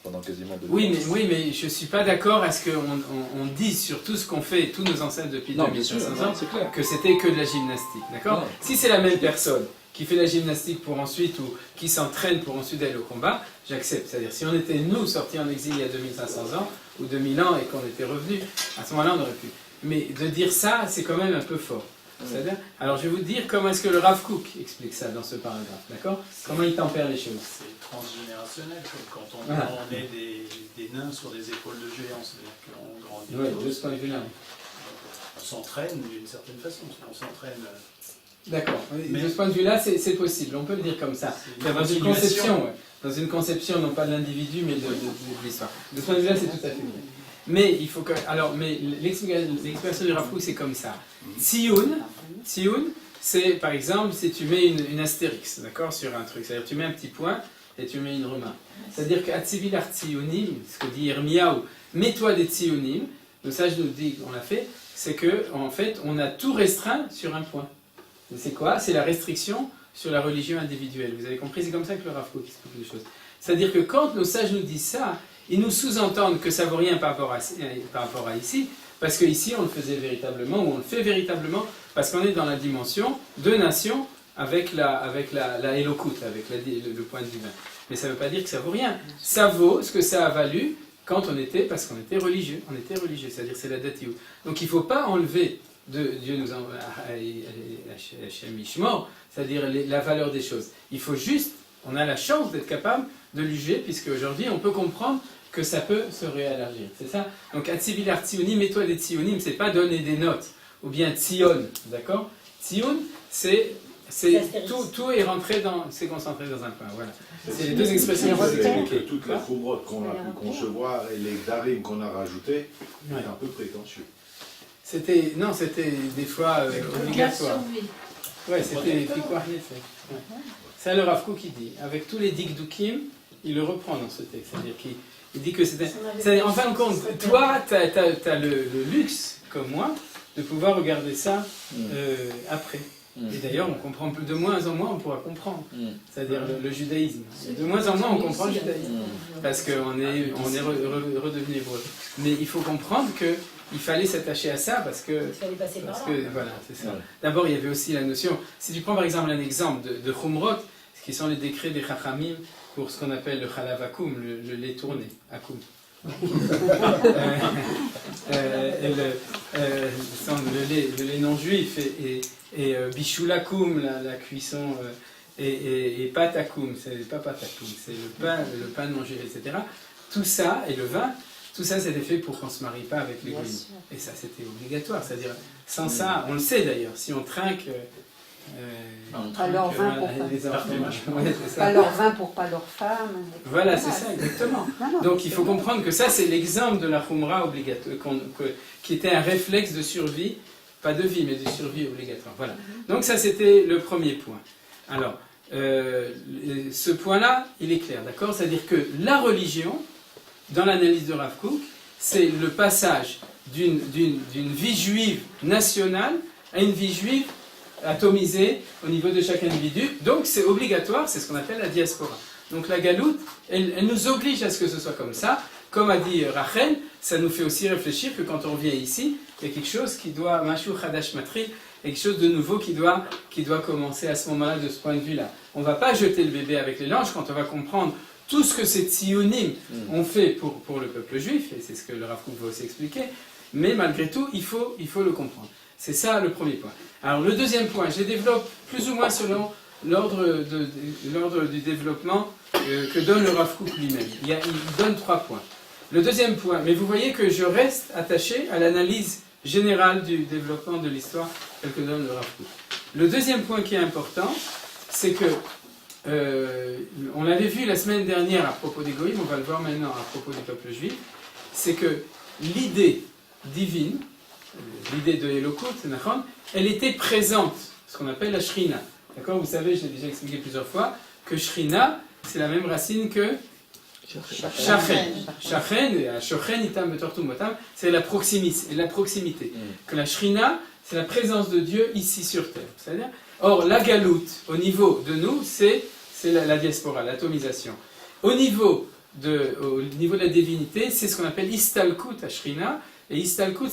pendant quasiment 2 ans. Oui, mais je ne suis pas d'accord à ce qu'on dise sur tout ce qu'on fait, tous nos ancêtres depuis 2500 ans, que c'était que de la gymnastique, d'accord? Si c'est la même personne qui fait la gymnastique pour ensuite, ou qui s'entraîne pour ensuite aller au combat, j'accepte. C'est-à-dire, si on était, nous, sortis en exil il y a 2500 ans, ou 2000 ans, et qu'on était revenus, à ce moment-là, on aurait pu. Mais de dire ça, c'est quand même un peu fort. C'est-à-dire, alors, je vais vous dire comment est-ce que le Rav Kook explique ça dans ce paragraphe, d'accord? Comment il tempère les choses. C'est transgénérationnel, comme quand on est des nains sur des épaules de géants, c'est-à-dire qu'on grandit. Oui, de ce point de vue-là. On s'entraîne d'une certaine façon, on s'entraîne... D'accord. De ce point de vue-là, c'est possible. On peut le dire comme ça. Dans une conception, dans une conception non pas de l'individu, mais de l'histoire. De ce point de vue-là, c'est tout à fait vrai. Mais il faut que, alors, mais l'expression du Rav Kook, c'est comme ça. Tziyun, c'est par exemple si tu mets une astérix, d'accord, sur un truc. C'est-à-dire tu mets un petit point et tu mets une remarque. C'est-à-dire que Atzivilar Tziyunim, ce que dit Yirmiyahu, mets-toi des Tziyunim. Le sage nous dit, on l'a fait, c'est que en fait, on a tout restreint sur un point. C'est quoi? C'est la restriction sur la religion individuelle. Vous avez compris? C'est comme ça que le Rav Kook explique les choses. C'est-à-dire que quand nos sages nous disent ça, ils nous sous-entendent que ça ne vaut rien par rapport à ici, parce qu'ici on le faisait véritablement, ou on le fait véritablement, parce qu'on est dans la dimension de nation avec la Elokut, avec le point divin. Mais ça ne veut pas dire que ça vaut rien. Ça vaut ce que ça a valu quand on était, parce qu'on était religieux. On était religieux, c'est-à-dire c'est la datiout. Donc il ne faut pas enlever Dieu nous a c'est-à-dire la valeur des choses. Il faut juste, on a la chance d'être capable de le juger, puisque aujourd'hui on peut comprendre que ça peut se réélargir. C'est ça? Donc, Atzivilar Tzionim, et toi des Tzionim, c'est pas donner des notes, ou bien Tzion, d'accord? Tzion, c'est tout est rentré c'est concentré dans un point, voilà. C'est les deux expressions que je vais expliquer. Toute la khumrot qu'on a pu concevoir et les darim qu'on a rajoutés, c'est Ouais. un peu prétentieux. C'était des fois obligatoire. Ouais, c'était Pikuach Nefesh. Ouais. C'est le Rav Kook qui dit, avec tous les dikdukim, il le reprend dans ce texte. C'est-à-dire qu'il dit que en fin de compte, toi, tu as le luxe, comme moi, de pouvoir regarder ça après. Et d'ailleurs, on comprend de moins en moins, on pourra comprendre. C'est-à-dire le judaïsme. De moins en moins, on comprend le judaïsme. Parce qu'on est redevenu hébreu. Mais il faut comprendre qu'il fallait s'attacher à ça parce que... Il fallait passer par là. Voilà, c'est ça. D'abord, il y avait aussi la notion... Si tu prends par exemple un exemple de Khumrot, ce qui sont les décrets des Chachamim pour ce qu'on appelle le Chalav Akum, le lait tourné, Akum. Le lait non juif et Bishulakum, la cuisson, et Patakum, c'est pas Patakum, c'est le pain non juif, etc. Tout ça, et le vin, tout ça c'était fait pour qu'on ne se marie pas avec les goïms. Et ça c'était obligatoire, c'est-à-dire sans ça, on le sait d'ailleurs, si on trinque... Alors vin pour les enfants, alors vin pour pas leurs femmes. Voilà, c'est ça, exactement. Donc il faut comprendre que ça, c'est l'exemple de la Khumra obligatoire, qui était un réflexe de survie, pas de vie, mais de survie obligatoire. Voilà. Donc ça, c'était le premier point. Alors, ce point-là, il est clair, d'accord? C'est-à-dire que la religion, dans l'analyse de Rav Kook, c'est le passage d'une vie juive nationale à une vie juive atomisée au niveau de chaque individu. Donc c'est obligatoire, c'est ce qu'on appelle la diaspora. Donc la galoute, elle nous oblige à ce que ce soit comme ça. Comme a dit Rachel, ça nous fait aussi réfléchir que quand on revient ici, il y a quelque chose qui doit, Mashu Chadash Matri, quelque chose de nouveau qui doit commencer à ce moment-là, de ce point de vue-là. On ne va pas jeter le bébé avec les langes quand on va comprendre tout ce que ces tzionim ont fait pour le peuple juif, et c'est ce que le Rav Kook va aussi expliquer, mais malgré tout, il faut le comprendre. C'est ça le premier point. Alors le deuxième point, je les développe plus ou moins selon l'ordre du développement que donne le Rav Kook lui-même. Il donne 3 points. Le deuxième point, mais vous voyez que je reste attaché à l'analyse générale du développement de l'histoire tel que donne le Rav Kook. Le deuxième point qui est important, c'est que on l'avait vu la semaine dernière à propos des Goïms, on va le voir maintenant à propos du peuple juif, c'est que l'idée divine, l'idée de Elokut, elle était présente, ce qu'on appelle la Shrina. D'accord? Vous savez, je l'ai déjà expliqué plusieurs fois, que Shrina, c'est la même racine que Shachen. Shachen, itam betortum motam, c'est la proximité. Que la Shrina, c'est la présence de Dieu ici sur terre. C'est-à-dire, or, la galoute, au niveau de nous, c'est la diaspora, l'atomisation. Au niveau de la divinité, c'est ce qu'on appelle Istalkut à Shrina. Et Istalkut,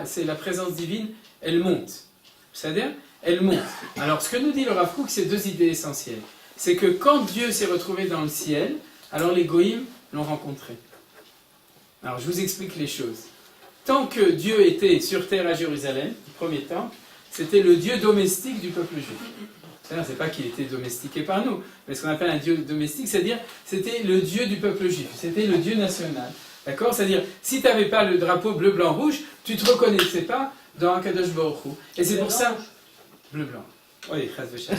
c'est la présence divine, elle monte. C'est-à-dire, elle monte. Alors, ce que nous dit le Rav Kook, c'est 2 idées essentielles. C'est que quand Dieu s'est retrouvé dans le ciel, alors les Goïms l'ont rencontré. Alors, je vous explique les choses. Tant que Dieu était sur terre à Jérusalem, le premier temple, c'était le Dieu domestique du peuple juif. C'est-à-dire, c'est pas qu'il était domestiqué par nous, mais ce qu'on appelle un Dieu domestique, c'est-à-dire, c'était le Dieu du peuple juif, c'était le Dieu national. D'accord? C'est-à-dire, si tu n'avais pas le drapeau bleu, blanc, rouge, tu ne te reconnaissais pas dans Akadosh Baruch Hu. Et c'est pour ça... Bleu, blanc. Oui, chas v'chas.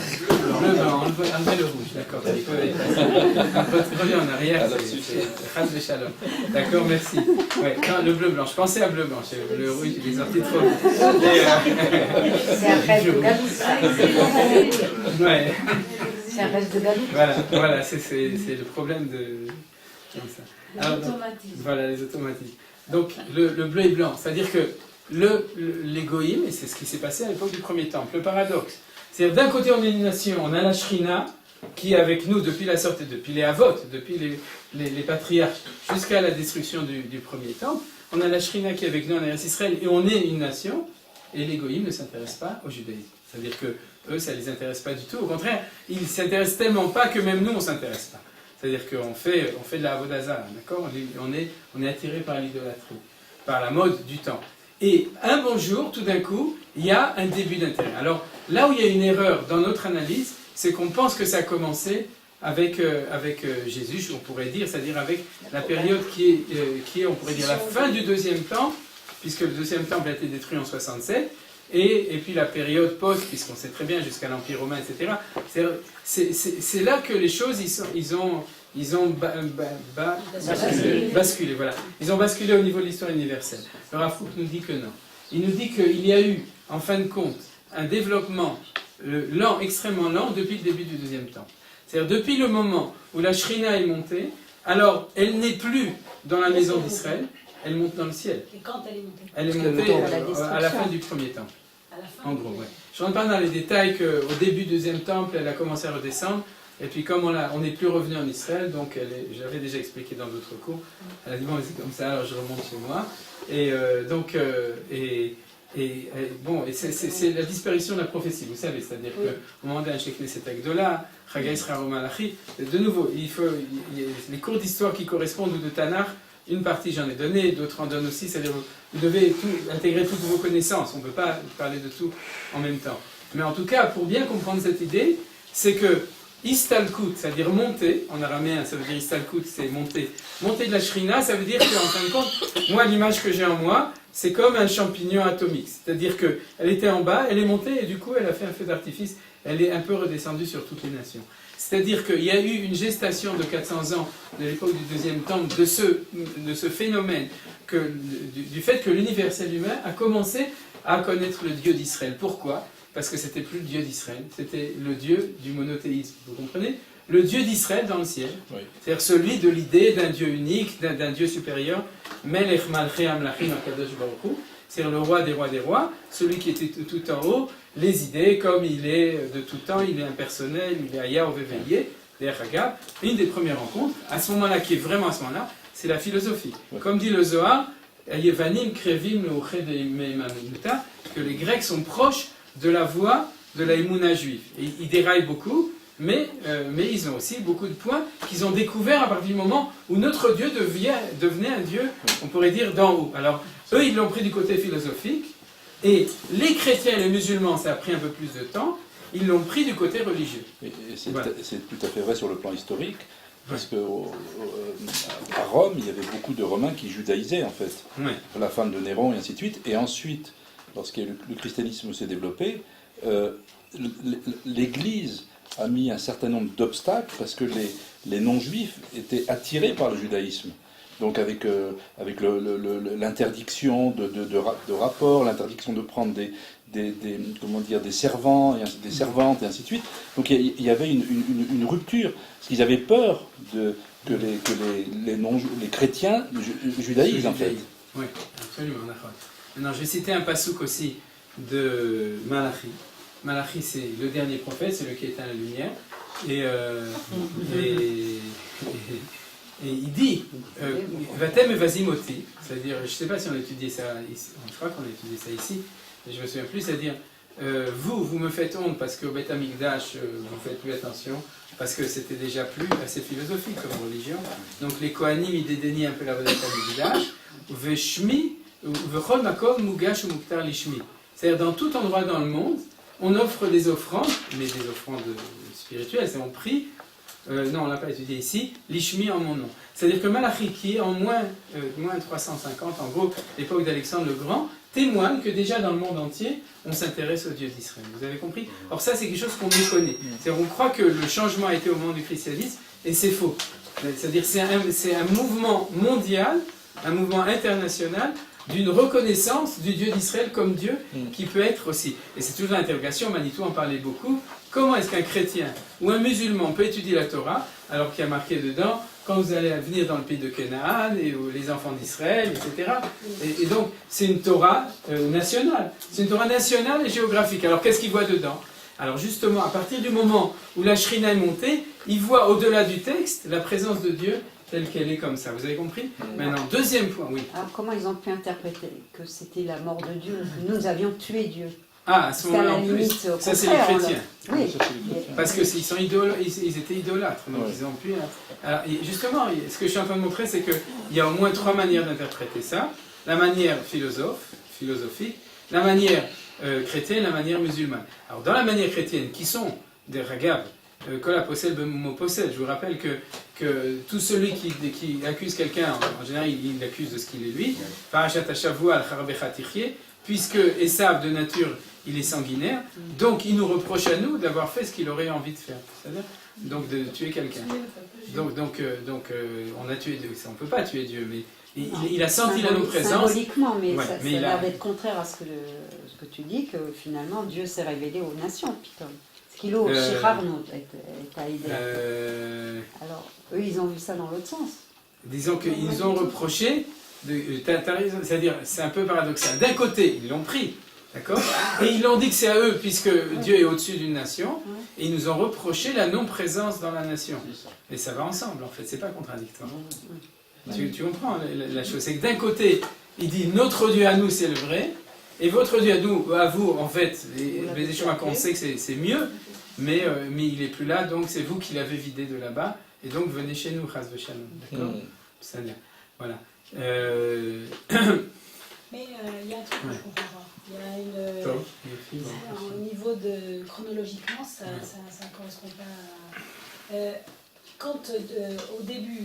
Bleu, blanc, enlevez le rouge, d'accord. Reviens en arrière, chas v'shalom. D'accord, merci. Ouais, non, le bleu, blanc, je pensais à bleu, blanc. Le rouge, il est sorti trop vite. C'est un reste de galoute. Ouais. C'est un reste de galoute. Voilà, c'est le problème de... Comme ça. Alors, voilà, les automatismes. Donc, le bleu et blanc, c'est-à-dire que les Goïms, et c'est ce qui s'est passé à l'époque du premier temple, le paradoxe, c'est-à-dire d'un côté on est une nation, on a la Shrina, qui est avec nous depuis la sortie, depuis les Avot, depuis les patriarches, jusqu'à la destruction du premier temple, on a la Shrina qui est avec nous en Eretz Israël, et on est une nation, et les Goïms ne s'intéressent pas au judaïsme. C'est-à-dire que eux, ça ne les intéresse pas du tout, au contraire, ils ne s'intéressent tellement pas que même nous, on ne s'intéresse pas. C'est-à-dire qu'on fait de la Avodazara, d'accord? On est attiré par l'idolâtrie, par la mode du temps. Et un bon jour, tout d'un coup, il y a un début d'intérêt. Alors, là où il y a une erreur dans notre analyse, c'est qu'on pense que ça a commencé avec Jésus, on pourrait dire, c'est-à-dire avec la période qui est, on pourrait dire, la fin du deuxième temple, puisque le deuxième temple a été détruit en 67, et puis la période post, puisqu'on sait très bien jusqu'à l'Empire romain, etc. C'est là que les choses, ils ont basculé, voilà. Ils ont basculé au niveau de l'histoire universelle. Le Rav Kook nous dit que non. Il nous dit qu'il y a eu, en fin de compte, un développement lent, extrêmement lent, depuis le début du deuxième temple. C'est-à-dire depuis le moment où la Shrina est montée, alors elle n'est plus dans la maison d'Israël, elle monte dans le ciel. Et quand elle est montée? Elle est montée à la fin du premier temple. À la fin. En gros, oui. Je ne rentre pas dans les détails qu'au début du deuxième temple, elle a commencé à redescendre. Et puis comme on n'est plus revenu en Israël, donc j'avais déjà expliqué dans d'autres cours, elle a dit bon c'est comme ça, alors je remonte chez moi. Et bon, c'est la disparition de la prophétie, vous savez, c'est-à-dire qu'au moment d'un Sheikh Neset Agdola, Chagai Sra Malachi, de nouveau, il y a les cours d'histoire qui correspondent ou de Tanakh, une partie j'en ai donné, d'autres en donnent aussi, c'est-à-dire vous devez intégrer toutes vos connaissances, on ne peut pas parler de tout en même temps. Mais en tout cas, pour bien comprendre cette idée, c'est que Istalkut, c'est-à-dire monter, en araméen ça veut dire Istalkut, c'est monter. Monter de la Shrina, ça veut dire qu'en fin de compte, moi l'image que j'ai en moi, c'est comme un champignon atomique. C'est-à-dire qu'elle était en bas, elle est montée et du coup elle a fait un feu d'artifice, elle est un peu redescendue sur toutes les nations. C'est-à-dire qu'il y a eu une gestation de 400 ans de l'époque du deuxième temple de ce phénomène, du fait que l'universel humain a commencé à connaître le Dieu d'Israël. Pourquoi ? Parce que c'était plus le Dieu d'Israël, c'était le Dieu du monothéisme, vous comprenez ? Le Dieu d'Israël dans le ciel, oui. C'est-à-dire celui de l'idée d'un Dieu unique, d'un Dieu supérieur, Melech Malchei Amlachim HaKadosh Baruch Hu, c'est-à-dire le roi des rois, celui qui était tout en haut, les idées, comme il est de tout temps, il est impersonnel, il est Aya Oveveye, Deragab. Une des premières rencontres, à ce moment-là, qui est vraiment à ce moment-là, c'est la philosophie. Oui. Comme dit le Zohar, Yevanim Krevim Leuche de Meimanuta, que les Grecs sont proches de la voie de la Emouna juive. Et ils déraillent beaucoup, mais ils ont aussi beaucoup de points qu'ils ont découverts à partir du moment où notre Dieu devenait un Dieu, on pourrait dire, d'en haut. Alors, eux, ils l'ont pris du côté philosophique, et les chrétiens et les musulmans, ça a pris un peu plus de temps, ils l'ont pris du côté religieux. Et c'est tout à fait vrai sur le plan historique, parce qu'à Rome, il y avait beaucoup de Romains qui judaïsaient, en fait, à la fin de Néron, et ainsi de suite, et ensuite, lorsque le christianisme s'est développé, l'Église a mis un certain nombre d'obstacles parce que les non-juifs étaient attirés par le judaïsme. Donc avec l'interdiction de rapports, l'interdiction de prendre des servants, des servantes et ainsi de suite. Donc il y avait une rupture, parce qu'ils avaient peur que les chrétiens judaïsent en fait. Oui, absolument, d'accord. Maintenant, je vais citer un passouk aussi de Malachi. Malachi, c'est le dernier prophète, c'est le qui éteint la lumière. Et il dit Vatem et Vasimoti, c'est-à-dire, je ne sais pas si on a étudié ça ici, je crois qu'on a étudié ça ici, mais je ne me souviens plus, c'est-à-dire, vous me faites honte parce qu'au Beth Amikdash, vous ne faites plus attention, parce que c'était déjà plus assez philosophique comme religion. Donc les Kohanim, ils dédaignaient un peu la Beth Amikdash. Veshmi, Vechol Makom Mugash ou Muktar Lishmi. C'est-à-dire, dans tout endroit dans le monde, on offre des offrandes, mais des offrandes spirituelles, c'est en prix. Non, on ne l'a pas étudié ici, l'Ishmi en mon nom. C'est-à-dire que Malachi, qui est en moins 350, en gros, l'époque d'Alexandre le Grand, témoigne que déjà dans le monde entier, on s'intéresse au Dieu d'Israël. Vous avez compris ? Or ça, c'est quelque chose qu'on méconnaît. C'est-à-dire qu'on croit que le changement a été au moment du christianisme, et c'est faux. C'est-à-dire c'est un mouvement mondial, un mouvement international, d'une reconnaissance du Dieu d'Israël comme Dieu, qui peut être aussi. Et c'est toujours l'interrogation, Manitou en parlait beaucoup, comment est-ce qu'un chrétien ou un musulman peut étudier la Torah, alors qu'il y a marqué dedans, quand vous allez venir dans le pays de Canaan, et les enfants d'Israël, etc. Et donc, c'est une Torah nationale. C'est une Torah nationale et géographique. Alors, qu'est-ce qu'il voit dedans ? Alors, justement, à partir du moment où la Shrina est montée, il voit au-delà du texte la présence de Dieu telle qu'elle est comme ça. Vous avez compris ? Maintenant, deuxième point, oui. Alors, comment ils ont pu interpréter que c'était la mort de Dieu ? Nous avions tué Dieu. Ah, à ce moment-là, en plus, ça c'est les chrétiens. Oui. Parce qu'ils étaient idolâtres, donc ils ont pu... Alors, justement, ce que je suis en train de montrer, c'est qu'il y a au moins 3 manières d'interpréter ça. La manière philosophique, la manière chrétienne, la manière musulmane. Alors, dans la manière chrétienne, qui sont des ragabs, Kola possède mot possède. Je vous rappelle que tout celui qui accuse quelqu'un, en général, il l'accuse de ce qu'il est lui. Parashat Hashavua al-Charbechat Tichye, puisque Esav de nature, il est sanguinaire, donc il nous reproche à nous d'avoir fait ce qu'il aurait envie de faire. C'est-à-dire, donc de tuer quelqu'un. Donc on a tué Dieu. On ne peut pas tuer Dieu, mais il a senti la non-présence. Symboliquement, mais Ouais, ça mais a il a- l'air d'être contraire à ce que tu dis, que finalement Dieu s'est révélé aux nations, Pitom. Ce qu'il a Shirarno est à aider. Alors, eux, ils ont vu ça dans l'autre sens. Disons qu'ils nous ont reproché, t'as raison, c'est-à-dire, c'est un peu paradoxal. D'un côté, ils l'ont pris, d'accord, et ils l'ont dit que c'est à eux, puisque Dieu est au-dessus d'une nation, et ils nous ont reproché la non-présence dans la nation. Et ça va ensemble, en fait, c'est pas contradictoire. Tu comprends la chose, c'est que d'un côté, il dit notre Dieu à nous, c'est le vrai, et votre Dieu à vous, en fait, les chemins qu'on sait que c'est mieux, mais il est plus là, donc c'est vous qui l'avez vidé de là-bas, et donc venez chez nous, Chas V'Shalom, d'accord. C'est-à-dire, voilà. Mais il y a un truc que je comprends pas. Il y a au niveau de chronologiquement, ça ne correspond pas. Quand au début,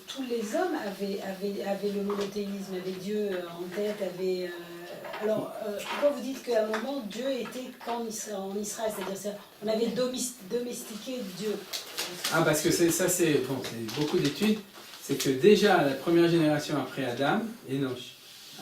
tous les hommes avaient le monothéisme, avaient Dieu en tête, avaient. Alors, pourquoi vous dites qu'à un moment, Dieu était en Israël, c'est-à-dire on avait domestiqué Dieu? Ah, parce que c'est beaucoup d'études, c'est que déjà la première génération après Adam, Enoch,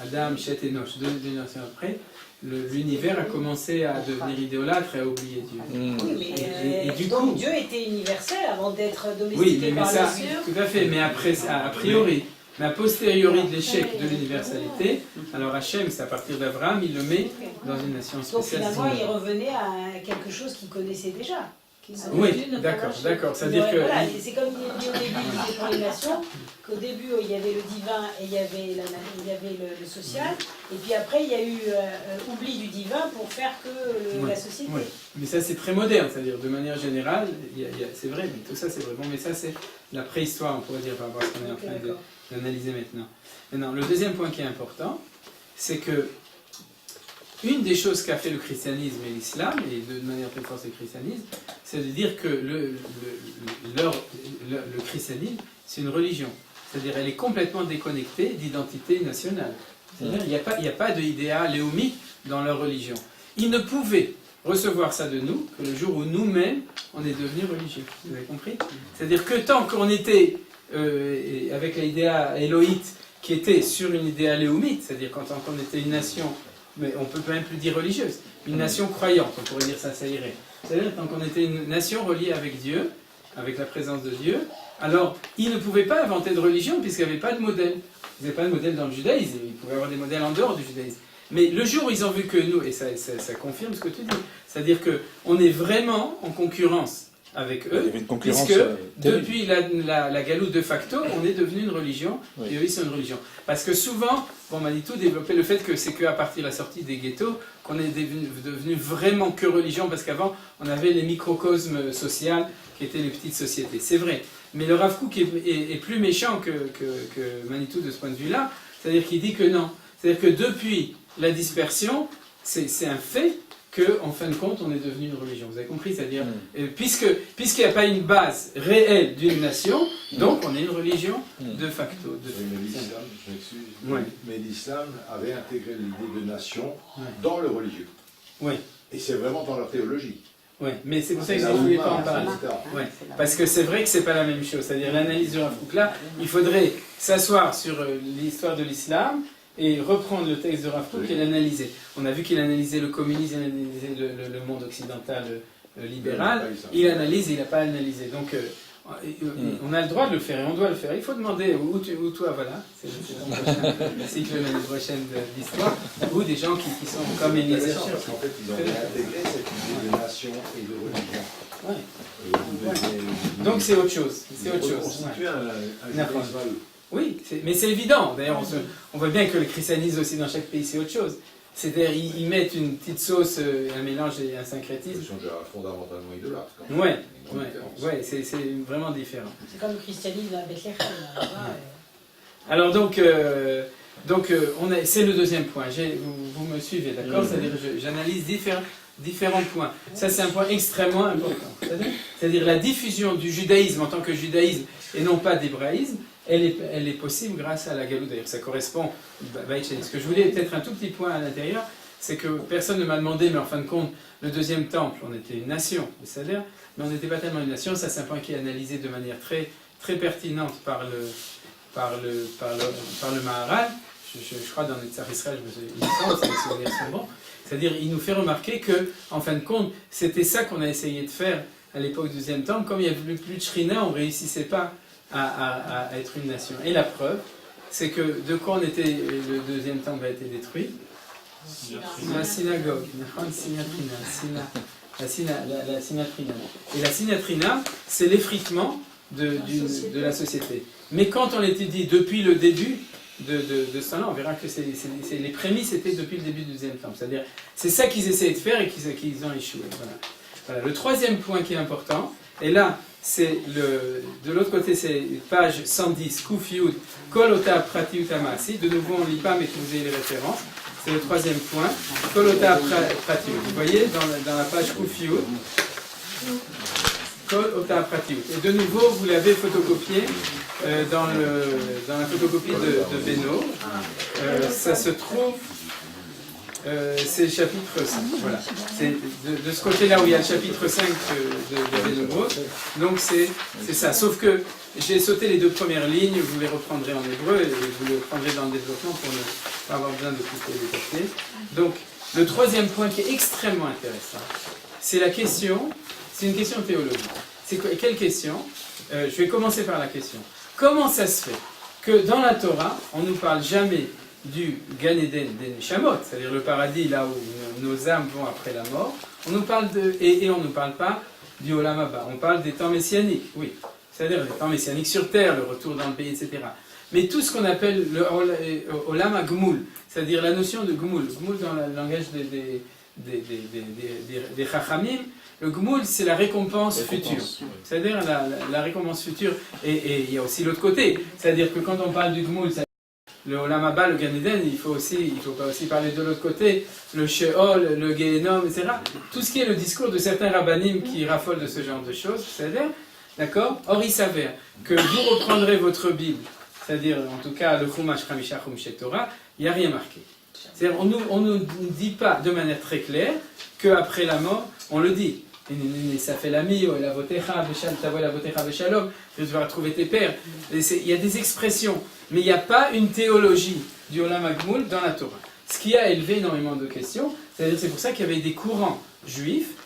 Adam, Chet, Enoch, deux générations après, l'univers a commencé à devenir idolâtre et à oublier Dieu. Oui, mais et du coup, Dieu était universel avant d'être domestiqué mais par ça, le tout à fait, mais après, a priori, mais a posteriori de l'échec de l'universalité, alors Hachem, c'est à partir d'Abraham, il le met dans une nation Donc spéciale. finalement, il revenait à quelque chose qu'il connaissait déjà. Oui, d'accord. C'est-à-dire que... Voilà, c'est comme il dit au début, il disait pour les nations, qu'au début, il y avait le divin et il y avait le social, et puis après, il y a eu oubli du divin pour faire que la société. Oui, mais ça c'est très moderne, c'est-à-dire de manière générale, c'est vrai, mais tout ça c'est vrai. Bon, mais ça c'est la préhistoire, on pourrait dire, par rapport à ce qu'on est en train d'analyser maintenant. Maintenant, le deuxième point qui est important, c'est que une des choses qu'a fait le christianisme et l'islam, et de manière très forte le christianisme, c'est de dire que le christianisme, c'est une religion. C'est-à-dire elle est complètement déconnectée d'identité nationale. C'est-à-dire il n'y a pas d'idéal léomite dans leur religion. Ils ne pouvaient recevoir ça de nous que le jour où nous-mêmes, on est devenus religieux. Vous avez compris? C'est-à-dire que tant qu'on était avec l'idéal éloïte qui était sur une idéal léomite, c'est-à-dire quand on était une nation, mais on peut même plus dire religieuse, une nation croyante, on pourrait dire ça irait. C'est-à-dire tant qu'on était une nation reliée avec Dieu, avec la présence de Dieu, alors ils ne pouvaient pas inventer de religion puisqu'il n'y avait pas de modèle. Il n'y avait pas de modèle dans le judaïsme, ils pouvaient avoir des modèles en dehors du judaïsme. Mais le jour où ils ont vu que nous, et ça confirme ce que tu dis, c'est-à-dire qu'on est vraiment en concurrence avec eux, puisque depuis la galoute de facto, on est devenu une religion, et eux ils sont une religion. Parce que souvent, Manitou développait le fait que c'est qu'à partir de la sortie des ghettos qu'on est devenu vraiment que religion, parce qu'avant on avait les microcosmes sociaux qui étaient les petites sociétés. C'est vrai. Mais le Rav Kook est plus méchant que Manitou de ce point de vue-là, c'est-à-dire qu'il dit que non. C'est-à-dire que depuis la dispersion, c'est un fait qu'en fin de compte, on est devenu une religion. Vous avez compris? C'est-à-dire, puisqu'il n'y a pas une base réelle d'une nation, donc on est une religion de facto. Mais l'islam avait intégré l'idée de nation dans le religieux. Oui. Et c'est vraiment dans leur théologie. Oui, mais c'est pour ça que je ne voulais pas en parler. Ouais. Parce que c'est vrai que c'est pas la même chose. C'est-à-dire l'analyse du Rav Kook là, il faudrait s'asseoir sur l'histoire de l'islam et reprendre le texte de Rav Kook et l'analyser. On a vu qu'il analysait le communisme, il analysait le monde occidental libéral. Il analyse, il n'a pas analysé. Donc on a le droit de le faire et on doit le faire. Il faut demander où toi, voilà, c'est le cycle l'année prochaine d'histoire, ou des gens qui sont comme Eliezer. Parce qu'en fait, ils ont intégré cette idée de nation et de religion. Ouais. Donc c'est autre chose. C'est autre chose. Constituer un oui, mais c'est évident. D'ailleurs, on voit bien que le christianisme aussi dans chaque pays, c'est autre chose. C'est-à-dire, ils mettent une petite sauce, un mélange et un syncrétisme. C'est fondamentalement idolâtre. Ouais, c'est vraiment différent. C'est comme le christianisme à Bethléem. Alors donc c'est le deuxième point. Vous me suivez, d'accord? C'est-à-dire, j'analyse différents points. Ça, c'est un point extrêmement important. C'est-à-dire la diffusion du judaïsme en tant que judaïsme et non pas d'hébraïsme, elle est possible grâce à la galoute. D'ailleurs, ça correspond. Ce que je voulais peut-être un tout petit point à l'intérieur, c'est que personne ne m'a demandé, mais en fin de compte, le deuxième temple, on était une nation, c'est-à-dire, mais on n'était pas tellement une nation. Ça, c'est un point qui est analysé de manière très, très pertinente par le Maharal. Je crois dans le Netzach Israël, il me semble, si mes souvenirs sont bons. C'est-à-dire, il nous fait remarquer que, en fin de compte, c'était ça qu'on a essayé de faire à l'époque du deuxième temple. Comme il n'y avait plus de Shrina, on ne réussissait pas à être une nation. Et la preuve, c'est que de quoi on était, le deuxième temple a été détruit? La synagogue, la synatrina. Et la synatrina, c'est l'effritement de la société. Mais quand on l'étudie depuis le début de ce temps-là, on verra que les prémices étaient depuis le début du deuxième temple. C'est-à-dire, c'est ça qu'ils essayaient de faire et qu'ils ont échoué. Voilà. Le troisième point qui est important, et là, c'est de l'autre côté, c'est page 110, Kuf Yud, Kol Ota Prati Utamasi. De nouveau, on ne lit pas, mais que vous ayez les références. C'est le troisième point. Kol Ota Prati. Vous voyez, dans la page Kuf Yud, Kol Ota Prati. Et de nouveau, vous l'avez photocopié dans la photocopie de Beno. Ça se trouve. C'est le chapitre 5. Voilà. C'est de ce côté-là où il y a le chapitre 5 de Beno. Donc c'est ça. Sauf que j'ai sauté les deux premières lignes, vous les reprendrez en hébreu et vous les prendrez dans le développement pour ne pas avoir besoin de couper les papiers. Donc le troisième point qui est extrêmement intéressant, c'est la question, c'est une question théologique. C'est quelle question? Je vais commencer par la question. Comment ça se fait que dans la Torah, on ne nous parle jamais du Gan Eden des Neshamot, c'est-à-dire le paradis là où nos âmes vont après la mort, on nous parle et on ne nous parle pas du Olam Haba, on parle des temps messianiques, oui, c'est-à-dire les temps messianiques sur terre, le retour dans le pays, etc. Mais tout ce qu'on appelle le Olam HaGmul, c'est-à-dire la notion de Gmul dans le langage des Chachamim, le Gmul c'est la récompense future, c'est-à-dire la récompense future, et il y a aussi l'autre côté, c'est-à-dire que quand on parle du Gmul, le Olam Haba, le Gan Eden, il faut pas aussi parler de l'autre côté, le Sheol, le Gehenom, etc. Tout ce qui est le discours de certains rabbanim qui raffolent de ce genre de choses, c'est-à-dire, d'accord? Or, il s'avère que vous reprendrez votre Bible, c'est-à-dire, en tout cas, le Chumash Chamisha Chumash Torah, il n'y a rien marqué. C'est-à-dire, on ne nous dit pas de manière très claire qu'après la mort, on le dit. Ça fait l'ami, la votecha, la votecha beshalom, tu vas retrouver tes pères. Il y a des expressions, mais il n'y a pas une théologie du Olam HaGmul dans la Torah. Ce qui a élevé énormément de questions, c'est pour ça qu'il y avait des courants juifs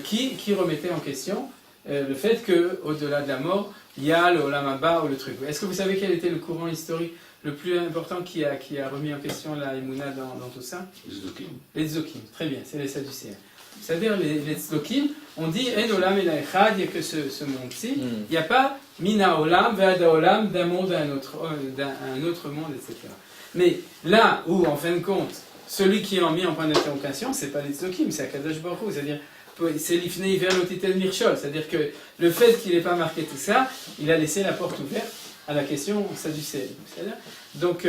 qui remettaient en question le fait qu'au-delà de la mort, il y a le Olam Haba ou le truc. Est-ce que vous savez quel était le courant historique le plus important qui a remis en question la Emouna dans tout ça? Les Tzdokim. Très bien, c'est les Sadducéens. C'est-à-dire les Tzdokim, on dit En Olam Ela Echad, il n'y a que ce monde-ci, il n'y a pas Mina Olam, Ve'ada Olam, d'un monde à un autre monde, etc. Mais là où, en fin de compte, celui qui a mis en point d'interrogation, c'est pas les Tzdokim, c'est Akadosh Baruch Hu, c'est-à-dire c'est l'Ifnei vers l'Otitel Mirchol, c'est-à-dire que le fait qu'il n'ait pas marqué tout ça, il a laissé la porte ouverte à la question sadducéenne. Donc,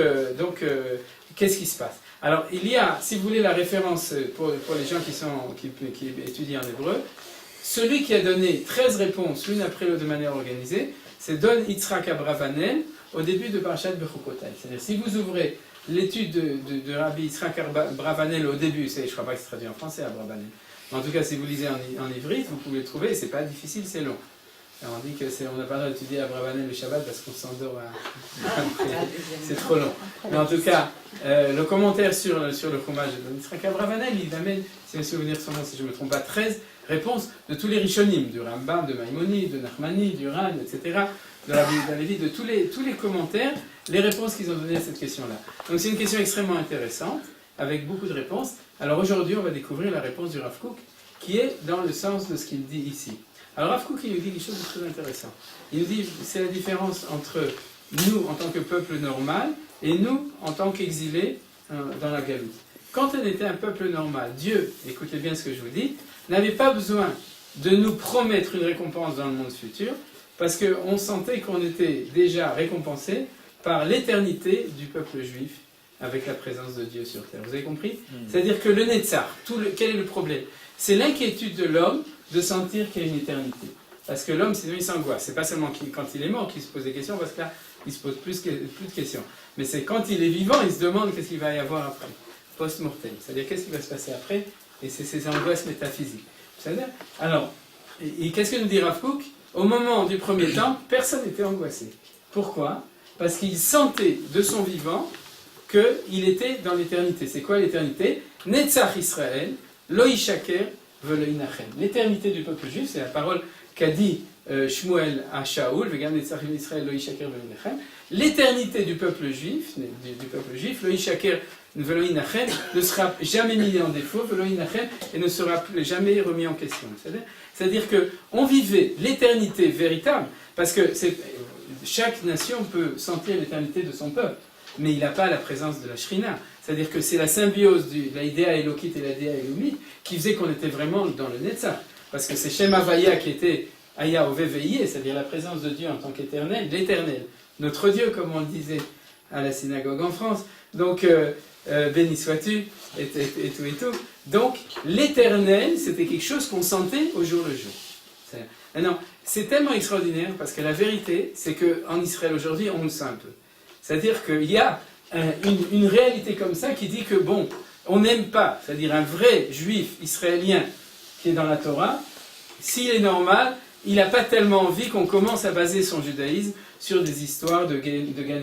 qu'est-ce qui se passe? Alors, il y a, si vous voulez, la référence pour les gens qui étudient en hébreu, celui qui a donné 13 réponses l'une après l'autre de manière organisée, c'est Don Yitzhak Abravanel au début de Parashat Bechukotai. C'est-à-dire, si vous ouvrez l'étude de Rabbi Yitzhak Abravanel au début, je ne crois pas que c'est traduit en français, Abravanel, mais en tout cas, si vous lisez en ivrite, vous pouvez le trouver, c'est pas difficile, c'est long. Alors on dit qu'on n'a pas le droit d'étudier Abravanel le Shabbat parce qu'on s'endort c'est trop long. Mais en tout cas, le commentaire sur le Chumash de Yitzhak Abravanel, il amène, si mes souvenirs sont bons, si je ne me trompe pas, 13 réponses de tous les Rishonim, du Rambam, de Maïmonide, de Nachmani, du Ran, etc., de la Lévi, de tous les commentaires, les réponses qu'ils ont données à cette question-là. Donc c'est une question extrêmement intéressante, avec beaucoup de réponses. Alors aujourd'hui, on va découvrir la réponse du Rav Kook, qui est dans le sens de ce qu'il dit ici. Alors Rav Kook, il nous dit quelque chose de très intéressant. Il nous dit, c'est la différence entre nous en tant que peuple normal et nous en tant qu'exilés dans la Galoute. Quand on était un peuple normal, Dieu, écoutez bien ce que je vous dis, n'avait pas besoin de nous promettre une récompense dans le monde futur, parce qu'on sentait qu'on était déjà récompensé par l'éternité du peuple juif avec la présence de Dieu sur terre. Vous avez compris? C'est-à-dire que le Netzar, quel est le problème? C'est l'inquiétude de l'homme de sentir qu'il y a une éternité. Parce que l'homme, sinon, il s'angoisse. C'est pas seulement quand il est mort qu'il se pose des questions, parce que là, il se pose plus de questions. Mais c'est quand il est vivant, il se demande qu'est-ce qu'il va y avoir après, post-mortem. C'est-à-dire qu'est-ce qui va se passer après, et c'est ces angoisses métaphysiques. C'est-à-dire, alors, et qu'est-ce que nous dit Rav Kook? Au moment du premier temps, personne n'était angoissé. Pourquoi? Parce qu'il sentait de son vivant qu'il était dans l'éternité. C'est quoi l'éternité? Netzach Israël, lo yishaker velo yinachem. L'éternité du peuple juif, c'est la parole qu'a dit Shmuel à Shaoul, Vegam Netzach Israël, lo yishaker velo yinachem. L'éternité du peuple juif, lo yishaker velo yinachem, ne sera jamais mis en défaut, velo yinachem, et ne sera jamais remis en question. C'est-à-dire qu'on vivait l'éternité véritable, parce que chaque nation peut sentir l'éternité de son peuple, mais il n'a pas la présence de la Shrina. C'est-à-dire que c'est la symbiose de l'idéa élokite et l'idéa élomite qui faisait qu'on était vraiment dans le Netzach. Parce que c'est Shem Havaya qui était Aya Oveveye, c'est-à-dire la présence de Dieu en tant qu'éternel, l'éternel. Notre Dieu, comme on le disait à la synagogue en France. Donc, béni sois-tu, et tout et tout. Donc, l'éternel, c'était quelque chose qu'on sentait au jour le jour. Maintenant, c'est tellement extraordinaire parce que la vérité, c'est qu'en Israël aujourd'hui, on le sent un peu. C'est-à-dire qu'il y a une réalité comme ça qui dit que, bon, on n'aime pas, c'est-à-dire un vrai juif israélien qui est dans la Torah, s'il est normal, il n'a pas tellement envie qu'on commence à baser son judaïsme sur des histoires de Gan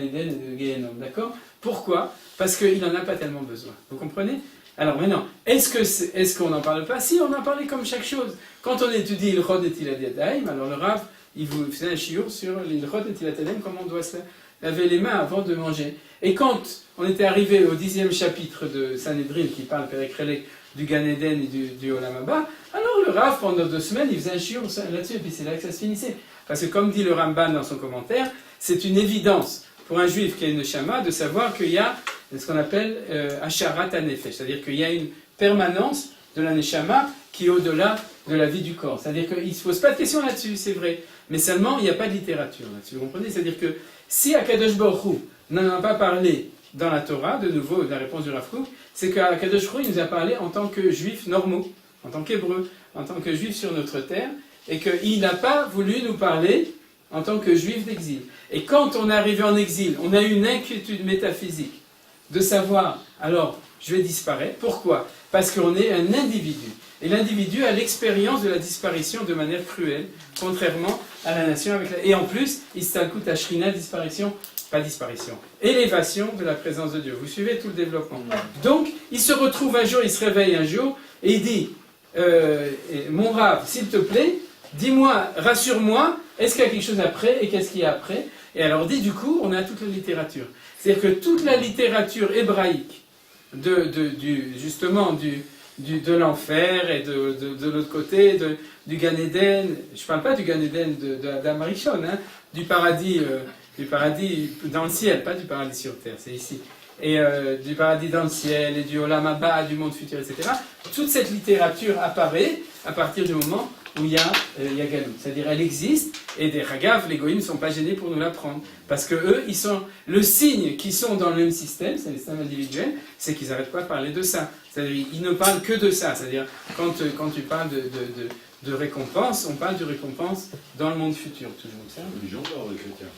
Eden et de Gehenom, d'accord? Pourquoi? Parce qu'il n'en a pas tellement besoin. Vous comprenez? Alors maintenant, est-ce qu'on n'en parle pas? Si, on en parlait comme chaque chose. Quand on étudie l'Ilchot Netilat Yadayim, alors le Rav, il vous fait un shiur sur l'Ilchot Netilat Yadayim, comment on doit se laver les mains avant de manger. Et quand on était arrivé au 10e chapitre de Sanhedrin, qui parle Péricrélé du Gan Eden et du Olam Haba, alors le Rav, pendant 2 semaines, il faisait un shiur là-dessus, et puis c'est là que ça se finissait. Parce que comme dit le Ramban dans son commentaire, c'est une évidence pour un juif qui a une neshama de savoir qu'il y a ce qu'on appelle Asharat HaNefesh, c'est-à-dire qu'il y a une permanence de la neshama qui est au-delà de la vie du corps. C'est-à-dire qu'il ne se pose pas de questions là-dessus, c'est vrai, mais seulement il n'y a pas de littérature là-dessus, vous comprenez? C'est-à-dire que si Akadosh Baruch Hu n'en a pas parlé dans la Torah, de nouveau la réponse du Rav Kook, c'est qu'Akadosh Baruch Hu nous a parlé en tant que juifs normaux, en tant qu'hébreux, en tant que juifs sur notre terre, et qu'il n'a pas voulu nous parler en tant que juifs d'exil. Et quand on est arrivé en exil, on a eu une inquiétude métaphysique de savoir, alors, je vais disparaître. Pourquoi? Parce qu'on est un individu. Et l'individu a l'expérience de la disparition de manière cruelle, contrairement à la nation avec la... Et en plus, Istalkut Ashrina, élévation de la présence de Dieu. Vous suivez tout le développement. Donc, il se retrouve un jour, il se réveille un jour, et il dit, mon Rav, s'il te plaît, dis-moi, rassure-moi, est-ce qu'il y a quelque chose après, et qu'est-ce qu'il y a après? Et alors dit, du coup, on a toute la littérature. C'est-à-dire que toute la littérature hébraïque, justement, de l'enfer, et de l'autre côté, du Gan Eden, je ne parle pas du Gan Eden d'Adam Rishon, hein, du paradis dans le ciel, pas du paradis sur terre, c'est ici. Et du paradis dans le ciel, et du Olam Haba, du monde futur, etc. Toute cette littérature apparaît à partir du moment où il y a Galout. C'est-à-dire elle existe, et des Ragav, les Goïms ne sont pas gênés pour nous l'apprendre. Parce que eux, ils sont le signe qu'ils sont dans le même système, c'est le système individuel, c'est qu'ils n'arrêtent pas de parler de ça. C'est-à-dire ils ne parlent que de ça. C'est-à-dire quand tu parles de récompense, on parle de récompense dans le monde futur, toujours. Religion mort, les chrétiens.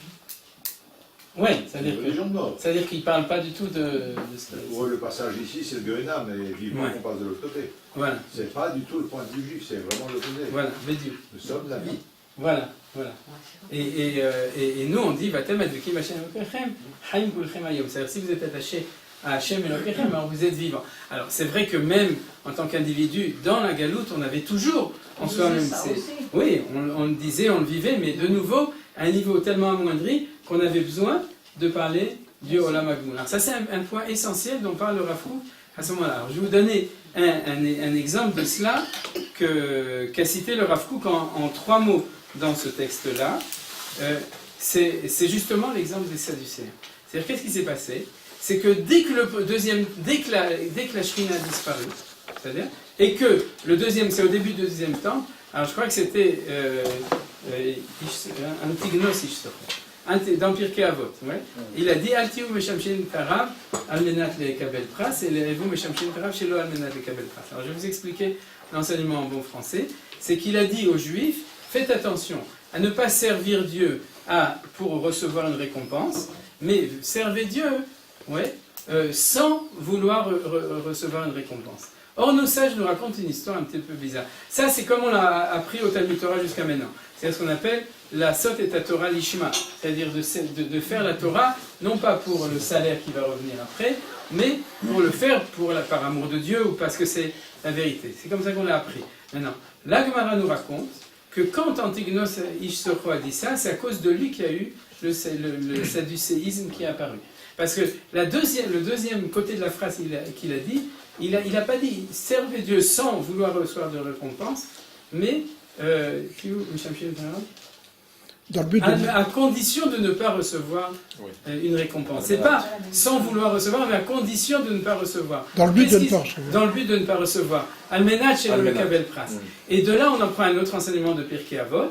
Oui, c'est-à-dire qu'ils ne parlent pas du tout de ce que... Le passage ici, c'est le Gehenna, mais vivement qu'on passe de l'autre côté. Voilà. C'est pas du tout le point de vue juif, c'est vraiment l'opposé. Voilà, Bédiou. Nous sommes la vie. Voilà. Et nous, on dit, Vatem advekim Hashem Elokechem, Chaim kulchem hayom. C'est-à-dire, si vous êtes attaché à Hashem Elokechem, alors vous êtes vivant. Alors, c'est vrai que même en tant qu'individu, dans la galoute, on avait toujours en soi-même... Oui, on le disait, on le vivait, mais de nouveau, à un niveau tellement amoindri qu'on avait besoin de parler du Olam Hagmul. Alors ça, c'est un point essentiel dont parle le Rav Kook à ce moment-là. Alors, je vais vous donner un exemple de cela qu'a cité le Rav Kook en 3 mots dans ce texte-là. C'est justement l'exemple des Sadducéens. C'est-à-dire, qu'est-ce qui s'est passé? C'est que dès que la Shrina a disparu, c'est-à-dire, et que le deuxième, c'est au début du deuxième temple, alors je crois que c'était Antignos Ishtoch. dans Pirkei Avot. Ouais. Il a dit Altiu meshamshin karav almenat lekabel pras et levu meshamshin karav shelo almenat lekabel pras. Alors je vais vous expliquer l'enseignement en bon français. C'est qu'il a dit aux Juifs faites attention à ne pas servir Dieu pour recevoir une récompense, mais servez Dieu sans vouloir recevoir une récompense. Or, nos sages nous racontent une histoire un petit peu bizarre. Ça, c'est comme on l'a appris au Talmud Torah jusqu'à maintenant. C'est ce qu'on appelle la sot et ta Torah lishma, c'est-à-dire de faire la Torah, non pas pour le salaire qui va revenir après, mais pour le faire par amour de Dieu ou parce que c'est la vérité. C'est comme ça qu'on l'a appris. Maintenant, la Gemara nous raconte que quand Antignos Ish-Socho a dit ça, c'est à cause de lui qu'il y a eu le sadducéisme qui est apparu. Parce que le deuxième côté de la phrase qu'il a dit, il n'a pas dit « servez Dieu sans vouloir recevoir de récompense », mais dans le but à condition de ne pas recevoir une récompense. C'est pas sans vouloir recevoir, mais à condition de ne pas recevoir. Dans le but de ne pas recevoir. Dans le but de ne pas recevoir. Almenat chez le Kabel Pras. Et de là, on en prend un autre enseignement de Pirkei Avot.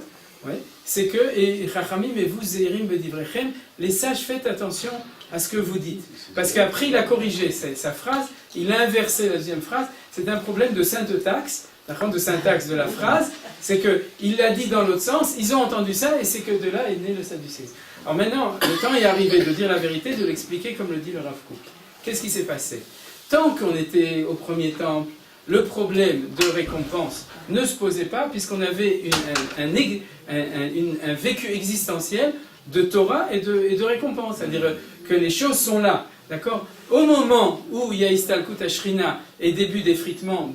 C'est que, et Chachamim, et vous, Zeirim Bedivrechem, les sages, faites attention à ce que vous dites. Parce qu'après, il a corrigé sa phrase, il a inversé la deuxième phrase. C'est un problème de syntaxe, de syntaxe de la phrase. C'est qu'il l'a dit dans l'autre sens, ils ont entendu ça, et c'est que de là est né le sadducéisme. Alors maintenant, le temps est arrivé de dire la vérité, de l'expliquer comme le dit le Rav Kook. Qu'est-ce qui s'est passé? Tant qu'on était au premier temple, le problème de récompense ne se posait pas, puisqu'on avait un vécu existentiel de Torah et de récompense. C'est-à-dire que les choses sont là. D'accord? Au moment où il y a Istalkut Ashrina et début d'effritement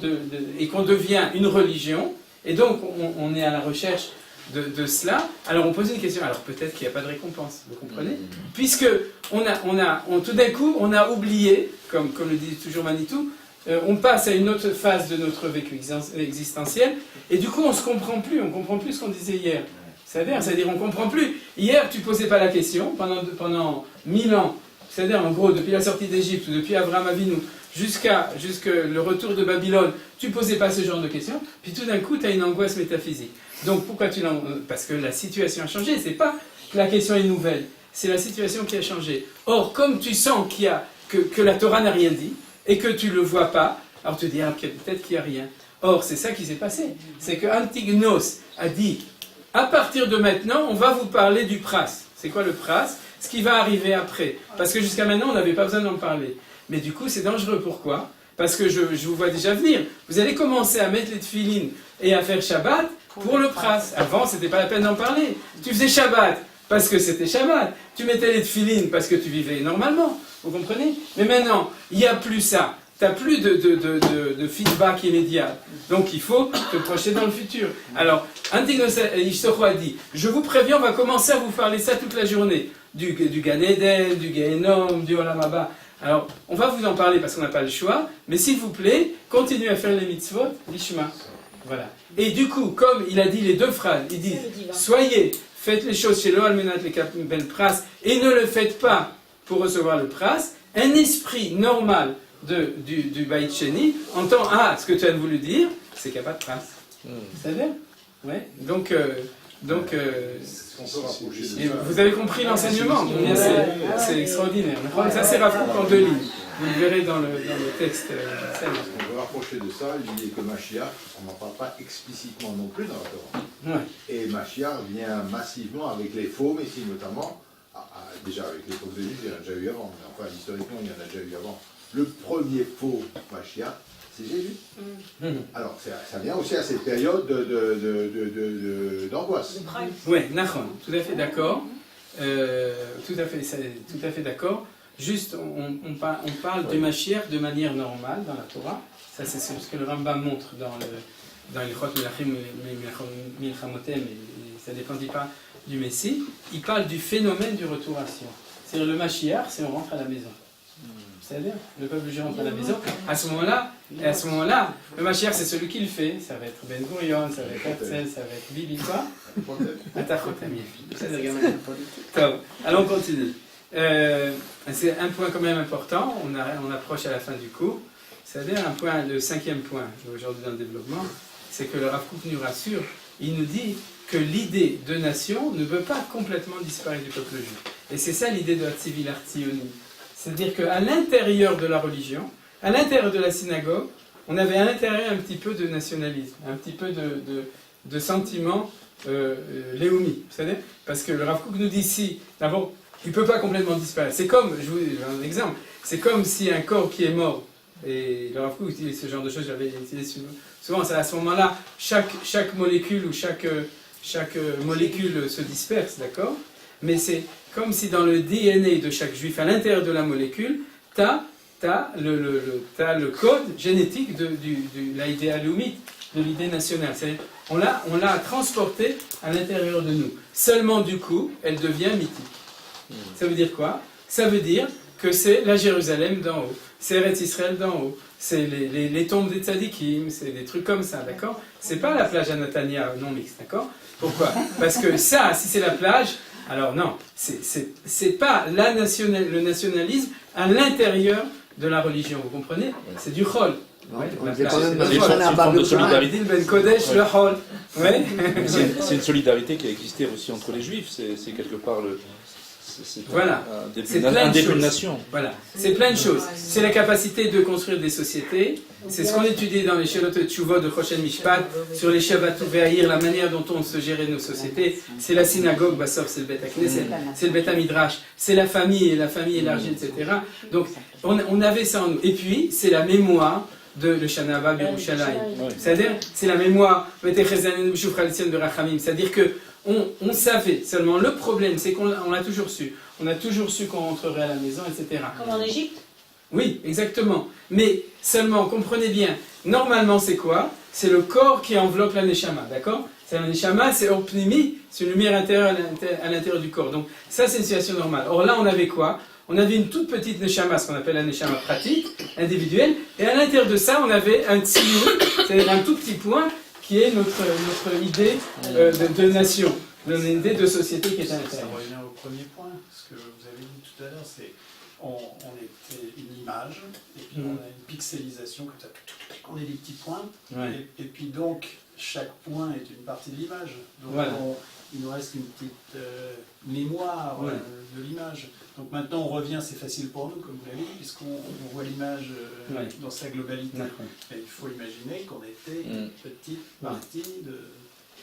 et qu'on devient une religion, et donc on est à la recherche de cela, alors on pose une question, alors peut-être qu'il n'y a pas de récompense, vous comprenez? Puisque tout d'un coup, on a oublié, comme le dit toujours Manitou, on passe à une autre phase de notre vécu existentiel, et du coup on ne se comprend plus ce qu'on disait hier. C'est-à-dire on ne comprend plus. Hier, tu ne posais pas la question, pendant 1000 ans, c'est-à-dire en gros, depuis la sortie d'Égypte, depuis Abraham Avinu, jusqu'à le retour de Babylone, tu ne posais pas ce genre de questions, puis tout d'un coup, tu as une angoisse métaphysique. Donc pourquoi parce que la situation a changé, c'est pas que la question est nouvelle, c'est la situation qui a changé. Or, comme tu sens que la Torah n'a rien dit, et que tu ne le vois pas, alors tu te dis, peut-être qu'il n'y a rien. Or, c'est ça qui s'est passé. C'est que Antignos a dit, à partir de maintenant, on va vous parler du pras. C'est quoi le pras? Ce qui va arriver après. Parce que jusqu'à maintenant, on n'avait pas besoin d'en parler. Mais du coup, c'est dangereux. Pourquoi? Parce que je vous vois déjà venir. Vous allez commencer à mettre les tefilines et à faire Shabbat pour le pras. Avant, c'était pas la peine d'en parler. Tu faisais Shabbat parce que c'était Shabbat. Tu mettais les tefilines parce que tu vivais normalement. Vous comprenez? Mais maintenant, il n'y a plus ça. Tu n'as plus de feedback immédiat. Donc il faut te projeter dans le futur. Alors, Antignos Ish-Socho a dit, je vous préviens, on va commencer à vous parler ça toute la journée. Du Gan Eden, du Gehenom, du Olam Haba. Alors, on va vous en parler parce qu'on n'a pas le choix, mais s'il vous plaît, continuez à faire les mitzvot, l'ishma. Voilà. Et du coup, comme il a dit les deux phrases, il dit, faites les choses chez lo almenat lekabel pras, et ne le faites pas pour recevoir le pras, un esprit normal du Beit Sheni entend, ce que tu as voulu dire, c'est qu'il n'y a pas de pras. C'est-à-dire? Ouais. Donc vous avez compris l'enseignement, c'est extraordinaire. Ça c'est Rav Kook en 2 lignes. Vous le verrez dans le texte. On peut rapprocher de ça l'idée que Mashiach, on n'en parle pas explicitement non plus dans la Torah. Et Mashiach vient massivement avec les faux messies notamment, déjà avec les faux d'Égypte, il y en a déjà eu avant, mais enfin historiquement il y en a déjà eu avant. Le premier faux Mashiach, c'est Jésus. Alors, ça vient aussi à cette période d'angoisse. Oui, Nachon, tout à fait d'accord. Tout à fait d'accord. Juste, on parle du Mashiach de manière normale dans la Torah. Ça, c'est ce que le Rambam montre dans Ilchot Milchamotem, et ça ne dépendit pas du Messie. Il parle du phénomène du retour à Sion. C'est-à-dire le Mashiach, c'est on rentre à la maison. C'est-à-dire, le peuple juif rentre à la maison. À ce moment-là, le Mashiach, c'est celui qui le fait. Ça va être Ben Gurion, ça va être Herzl, ça va être Bibi, quoi. Alors on continue. C'est un point quand même important. On approche à la fin du cours. C'est-à-dire le 5e point aujourd'hui dans le développement, c'est que le Rav Kook nous rassure il nous dit que l'idée de nation ne veut pas complètement disparaître du peuple juif. Et c'est ça l'idée de Hatzivi l'Artzioni. C'est-à-dire qu'à l'intérieur de la religion, à l'intérieur de la synagogue, on avait à l'intérieur un petit peu de nationalisme, un petit peu de sentiment léoumi, vous savez. Parce que le Rav Kook nous dit ici, d'abord, il ne peut pas complètement disparaître. C'est comme, je vous donne un exemple, c'est comme si un corps qui est mort, et le Rav Kook utilise ce genre de choses, j'avais utilisé souvent, c'est à ce moment-là, chaque molécule ou chaque molécule se disperse, d'accord? Mais c'est comme si dans le DNA de chaque juif, à l'intérieur de la molécule, tu as le code génétique de l'idée aléoumite, de l'idée nationale. On l'a transporté à l'intérieur de nous. Seulement du coup, elle devient mythique. Ça veut dire quoi? Ça veut dire que c'est la Jérusalem d'en haut, c'est Eretz Israël d'en haut, c'est les tombes des tzadikim, c'est des trucs comme ça, d'accord? C'est pas la plage à Natania non mixte, d'accord? Pourquoi? Parce que ça, si c'est la plage, alors non, c'est pas le nationalisme à l'intérieur de la religion, vous comprenez? C'est du chol. Ouais, c'est une forme de solidarité. C'est une solidarité qui a existé aussi entre les juifs, c'est quelque part voilà. un début de nation. Voilà, c'est plein de choses. C'est la capacité de construire des sociétés, c'est ce qu'on étudie dans les Shelot Teshuvot de Choshen Mishpat, sur les Shabbat Ve'ahir, la manière dont on se gérait nos sociétés. C'est la synagogue, Bassof, c'est le Bet HaKnesset, c'est le Bet HaMidrash, c'est la famille et la famille élargie, etc. Donc on avait ça en nous. Et puis, c'est la mémoire de le Shana Haba B'Yerushalayim. C'est-à-dire, c'est la mémoire, c'est-à-dire que on savait, seulement le problème, c'est qu'on l'a toujours su. On a toujours su qu'on rentrerait à la maison, etc. Comme en Égypte? Oui, exactement. Mais seulement, comprenez bien, normalement c'est quoi? C'est le corps qui enveloppe la Neshama, d'accord? C'est la Neshama, c'est Orpnimi, c'est une lumière intérieure à l'intérieur du corps. Donc ça, c'est une situation normale. Or là, on avait quoi? On avait une toute petite Neshama, ce qu'on appelle la Neshama pratique, individuelle, et à l'intérieur de ça, on avait un tziyur, c'est-à-dire un tout petit point, qui est notre idée de nation, notre idée de société qui est à l'intérieur. Ça revient au premier point, ce que vous avez dit tout à l'heure, c'est on était une image, et puis on a une pixelisation, comme ça, on est des petits points, et puis donc chaque point est une partie de l'image. Donc voilà. Il nous reste une petite mémoire de l'image. Donc maintenant on revient, c'est facile pour nous, comme vous l'avez dit, puisqu'on voit l'image dans sa globalité. Et il faut imaginer qu'on était une petite partie de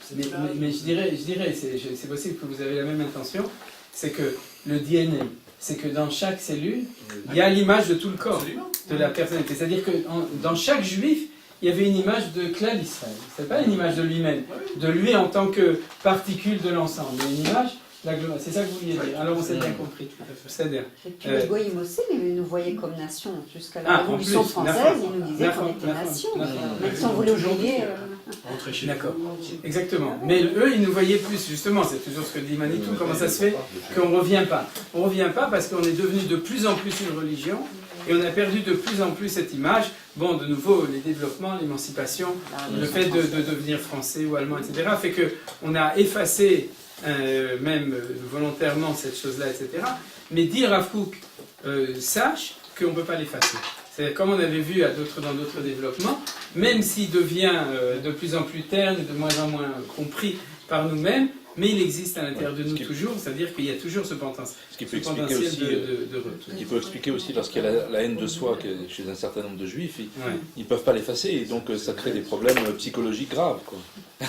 cette image. Mais je dirais, c'est possible que vous avez la même intention, c'est que le DNA, c'est que dans chaque cellule, il y a l'image de tout le corps, de la personnalité. C'est-à-dire que dans chaque juif, il y avait une image de Klal Israël. Ce n'est pas une image de lui-même, de lui en tant que particule de l'ensemble, mais une image. C'est ça que vous vouliez dire. Alors on s'est bien compris. C'est-à-dire. Et puis les Goïm aussi, ils nous voyaient comme nation. Jusqu'à la Révolution française, ils nous disaient qu'on était nation. Même si on voulait oublier. D'accord. Exactement. Mais eux, ils nous voyaient plus, justement. C'est toujours ce que dit Manitou. Comment ça se fait qu'on ne revient pas? On ne revient pas parce qu'on est devenu de plus en plus une religion et on a perdu de plus en plus cette image. Bon, de nouveau, les développements, l'émancipation, le fait de devenir français ou allemand, etc., fait qu'on a effacé même volontairement cette chose-là, etc. Mais dire Rav Kook, sache qu'on ne peut pas l'effacer. C'est comme on avait vu dans d'autres développements, même s'il devient de plus en plus terne, de moins en moins compris par nous-mêmes, mais il existe à l'intérieur de nous toujours, c'est-à-dire qu'il y a toujours ce potentiel, ce qui peut expliquer aussi, ce qui peut expliquer aussi lorsqu'il y a la haine de soi chez un certain nombre de juifs, ils ne peuvent pas l'effacer, et donc ça crée des problèmes psychologiques graves. Quoi. Ça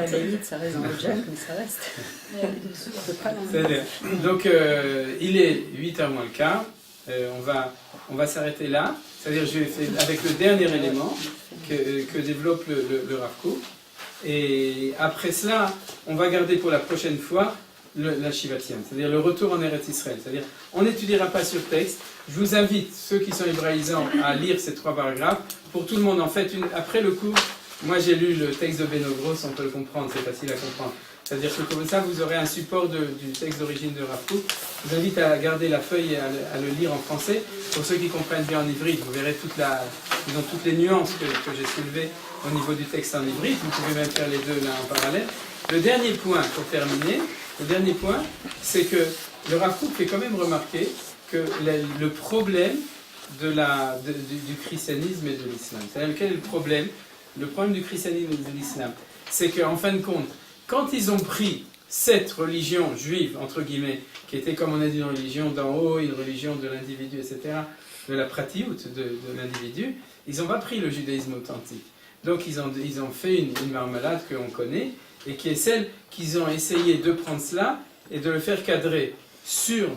à la limite, ça reste dans le junk, mais ça reste. Donc il est 8h moins le quart, on va s'arrêter là, c'est-à-dire je vais faire avec le dernier élément que développe le Rav Kook. Et après cela, on va garder pour la prochaine fois la Shivatiam, c'est-à-dire le retour en Eretz Israël. C'est-à-dire, on n'étudiera pas sur texte. Je vous invite, ceux qui sont hébraïsants, à lire ces 3 paragraphes. Pour tout le monde, en fait, après le cours, moi j'ai lu le texte de Benogros, on peut le comprendre, c'est facile à comprendre. C'est-à-dire que comme ça, vous aurez un support du texte d'origine de Rav Kook. Je vous invite à garder la feuille et à le lire en français. Pour ceux qui comprennent bien en hybride, vous verrez toutes les nuances que j'ai soulevées au niveau du texte en hybride. Vous pouvez même faire les deux là en parallèle. Le dernier point, pour terminer, c'est que le Rav Kook fait quand même remarquer que le problème du christianisme et de l'islam. C'est-à-dire quel est le problème? Le problème du christianisme et de l'islam, c'est qu'en fin de compte, quand ils ont pris cette religion juive, entre guillemets, qui était, comme on a dit, une religion d'en haut, une religion de l'individu, etc., de la pratiout de l'individu, ils n'ont pas pris le judaïsme authentique. Donc ils ont fait une marmelade que l'on connaît, et qui est celle qu'ils ont essayé de prendre cela et de le faire cadrer sur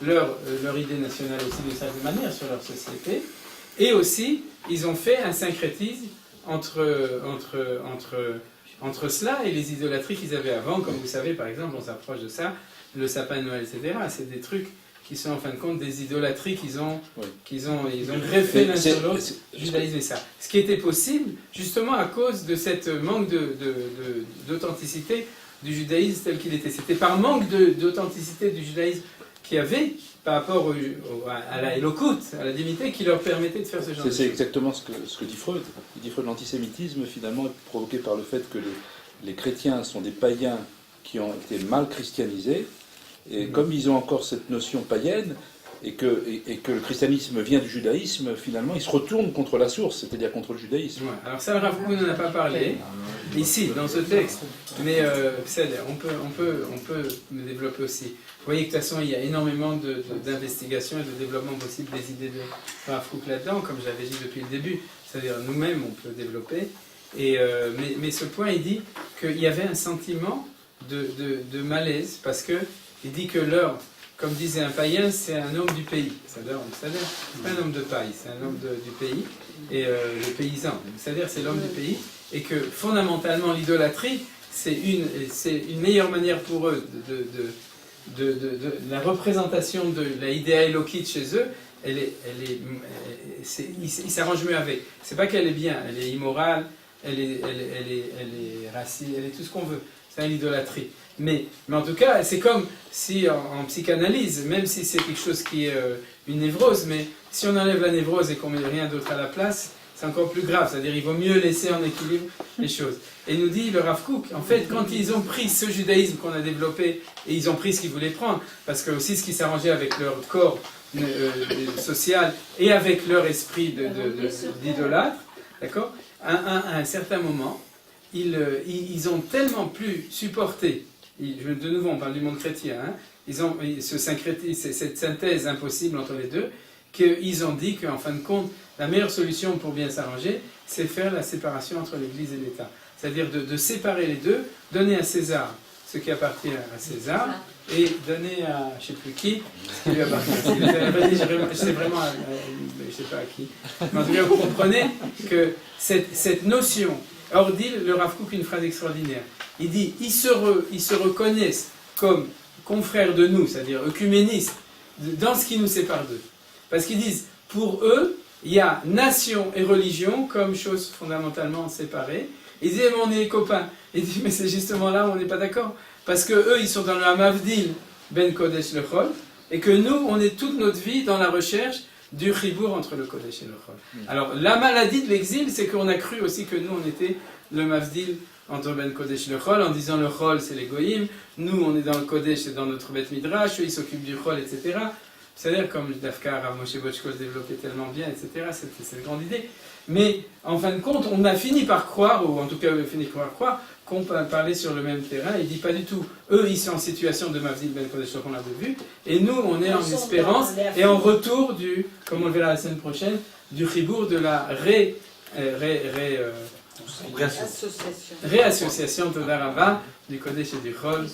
leur idée nationale aussi d'une certaine manière, sur leur société, et aussi ils ont fait un syncrétisme entre cela et les idolâtries qu'ils avaient avant. Comme vous savez, par exemple, on s'approche de ça, le sapin de Noël, etc. C'est des trucs qui sont en fin de compte des idolâtries qu'ils ont greffé l'un sur l'autre, judaïsme et ça. Ce qui était possible, justement, à cause de cette manque d'authenticité du judaïsme tel qu'il était. C'était par manque d'authenticité du judaïsme qu'il y avait par rapport à la Elokut, à la divinité, qui leur permettait de faire ce genre de choses. C'est exactement ce que dit Freud. Il dit Freud, l'antisémitisme, finalement, est provoqué par le fait que les chrétiens sont des païens qui ont été mal christianisés, et comme ils ont encore cette notion païenne, et que le christianisme vient du judaïsme, finalement, ils se retournent contre la source, c'est-à-dire contre le judaïsme. Ouais. Alors ça, le Rav Kook n'en a pas parlé, ici, dans ce texte, mais on peut le développer aussi. Vous voyez que de toute façon, il y a énormément d'investigations et de développement possible des idées de Rav Kook là-dedans, comme j'avais dit depuis le début, c'est-à-dire nous-mêmes, on peut développer. Mais ce point, il dit qu'il y avait un sentiment de malaise, parce que il dit que l'homme, comme disait un païen, c'est un homme du pays. C'est-à-dire, c'est pas un homme de paille, c'est un homme du pays, et le paysan. C'est-à-dire, c'est l'homme du pays, et que fondamentalement, l'idolâtrie, c'est une meilleure manière pour eux de la représentation de la Elokit chez eux. Ils s'arrangent mieux avec. C'est pas qu'elle est bien, elle est immorale, elle est raciste, elle est tout ce qu'on veut. C'est l'idolâtrie. Mais en tout cas, c'est comme si en psychanalyse, même si c'est quelque chose qui est une névrose, mais si on enlève la névrose et qu'on met rien d'autre à la place, c'est encore plus grave. C'est-à-dire il vaut mieux laisser en équilibre les choses. Et nous dit le Rav Kook, en fait, quand ils ont pris ce judaïsme qu'on a développé, et ils ont pris ce qu'ils voulaient prendre, parce que aussi ce qui s'arrangeait avec leur corps social et avec leur esprit d'idolâtre, d'accord, à un certain moment, ils ont tellement plus supporté, de nouveau on parle du monde chrétien, hein, ils ont cette synthèse impossible entre les deux, qu'ils ont dit qu'en fin de compte, la meilleure solution pour bien s'arranger, c'est faire la séparation entre l'Église et l'État. C'est-à-dire de séparer les deux, donner à César ce qui appartient à César, et donner à je ne sais plus qui ce qui lui appartient. Je sais vraiment, je ne sais pas à qui. Mais en tout cas, vous comprenez que cette notion. Or, dit le Rav Kook une phrase extraordinaire. Il dit ils se reconnaissent comme confrères de nous, c'est-à-dire œcuménistes, dans ce qui nous sépare d'eux. Parce qu'ils disent, pour eux, il y a nation et religion comme choses fondamentalement séparées. Ils disent, mais on est copains. Il dit, mais c'est justement là où on n'est pas d'accord. Parce que eux, ils sont dans le Hamavdil ben Kodesh le Chol, et que nous, on est toute notre vie dans la recherche du chibour entre le Kodesh et le Chol. Alors, la maladie de l'exil, c'est qu'on a cru aussi que nous, on était le Mavdil entre ben Kodesh et le Chol, en disant le Chol, c'est les Goïm, nous, on est dans le Kodesh, c'est dans notre Beth Midrash, eux, ils s'occupent du Chol, etc. C'est-à-dire, comme Dafka, Rav Moshe Bochko se développait tellement bien, etc., c'est une grande idée. Mais, en fin de compte, on a fini par croire, ou en tout cas, on a fini par croire, qu'on parlait sur le même terrain. Il dit pas du tout. Eux, ils sont en situation de Mavdil Ben Kodesh, qu'on avait vu, et nous, on est en espérance, et en retour du, comme on le verra la semaine prochaine, du chibour de la réassociation de Darava, du Kodesh et du Chol.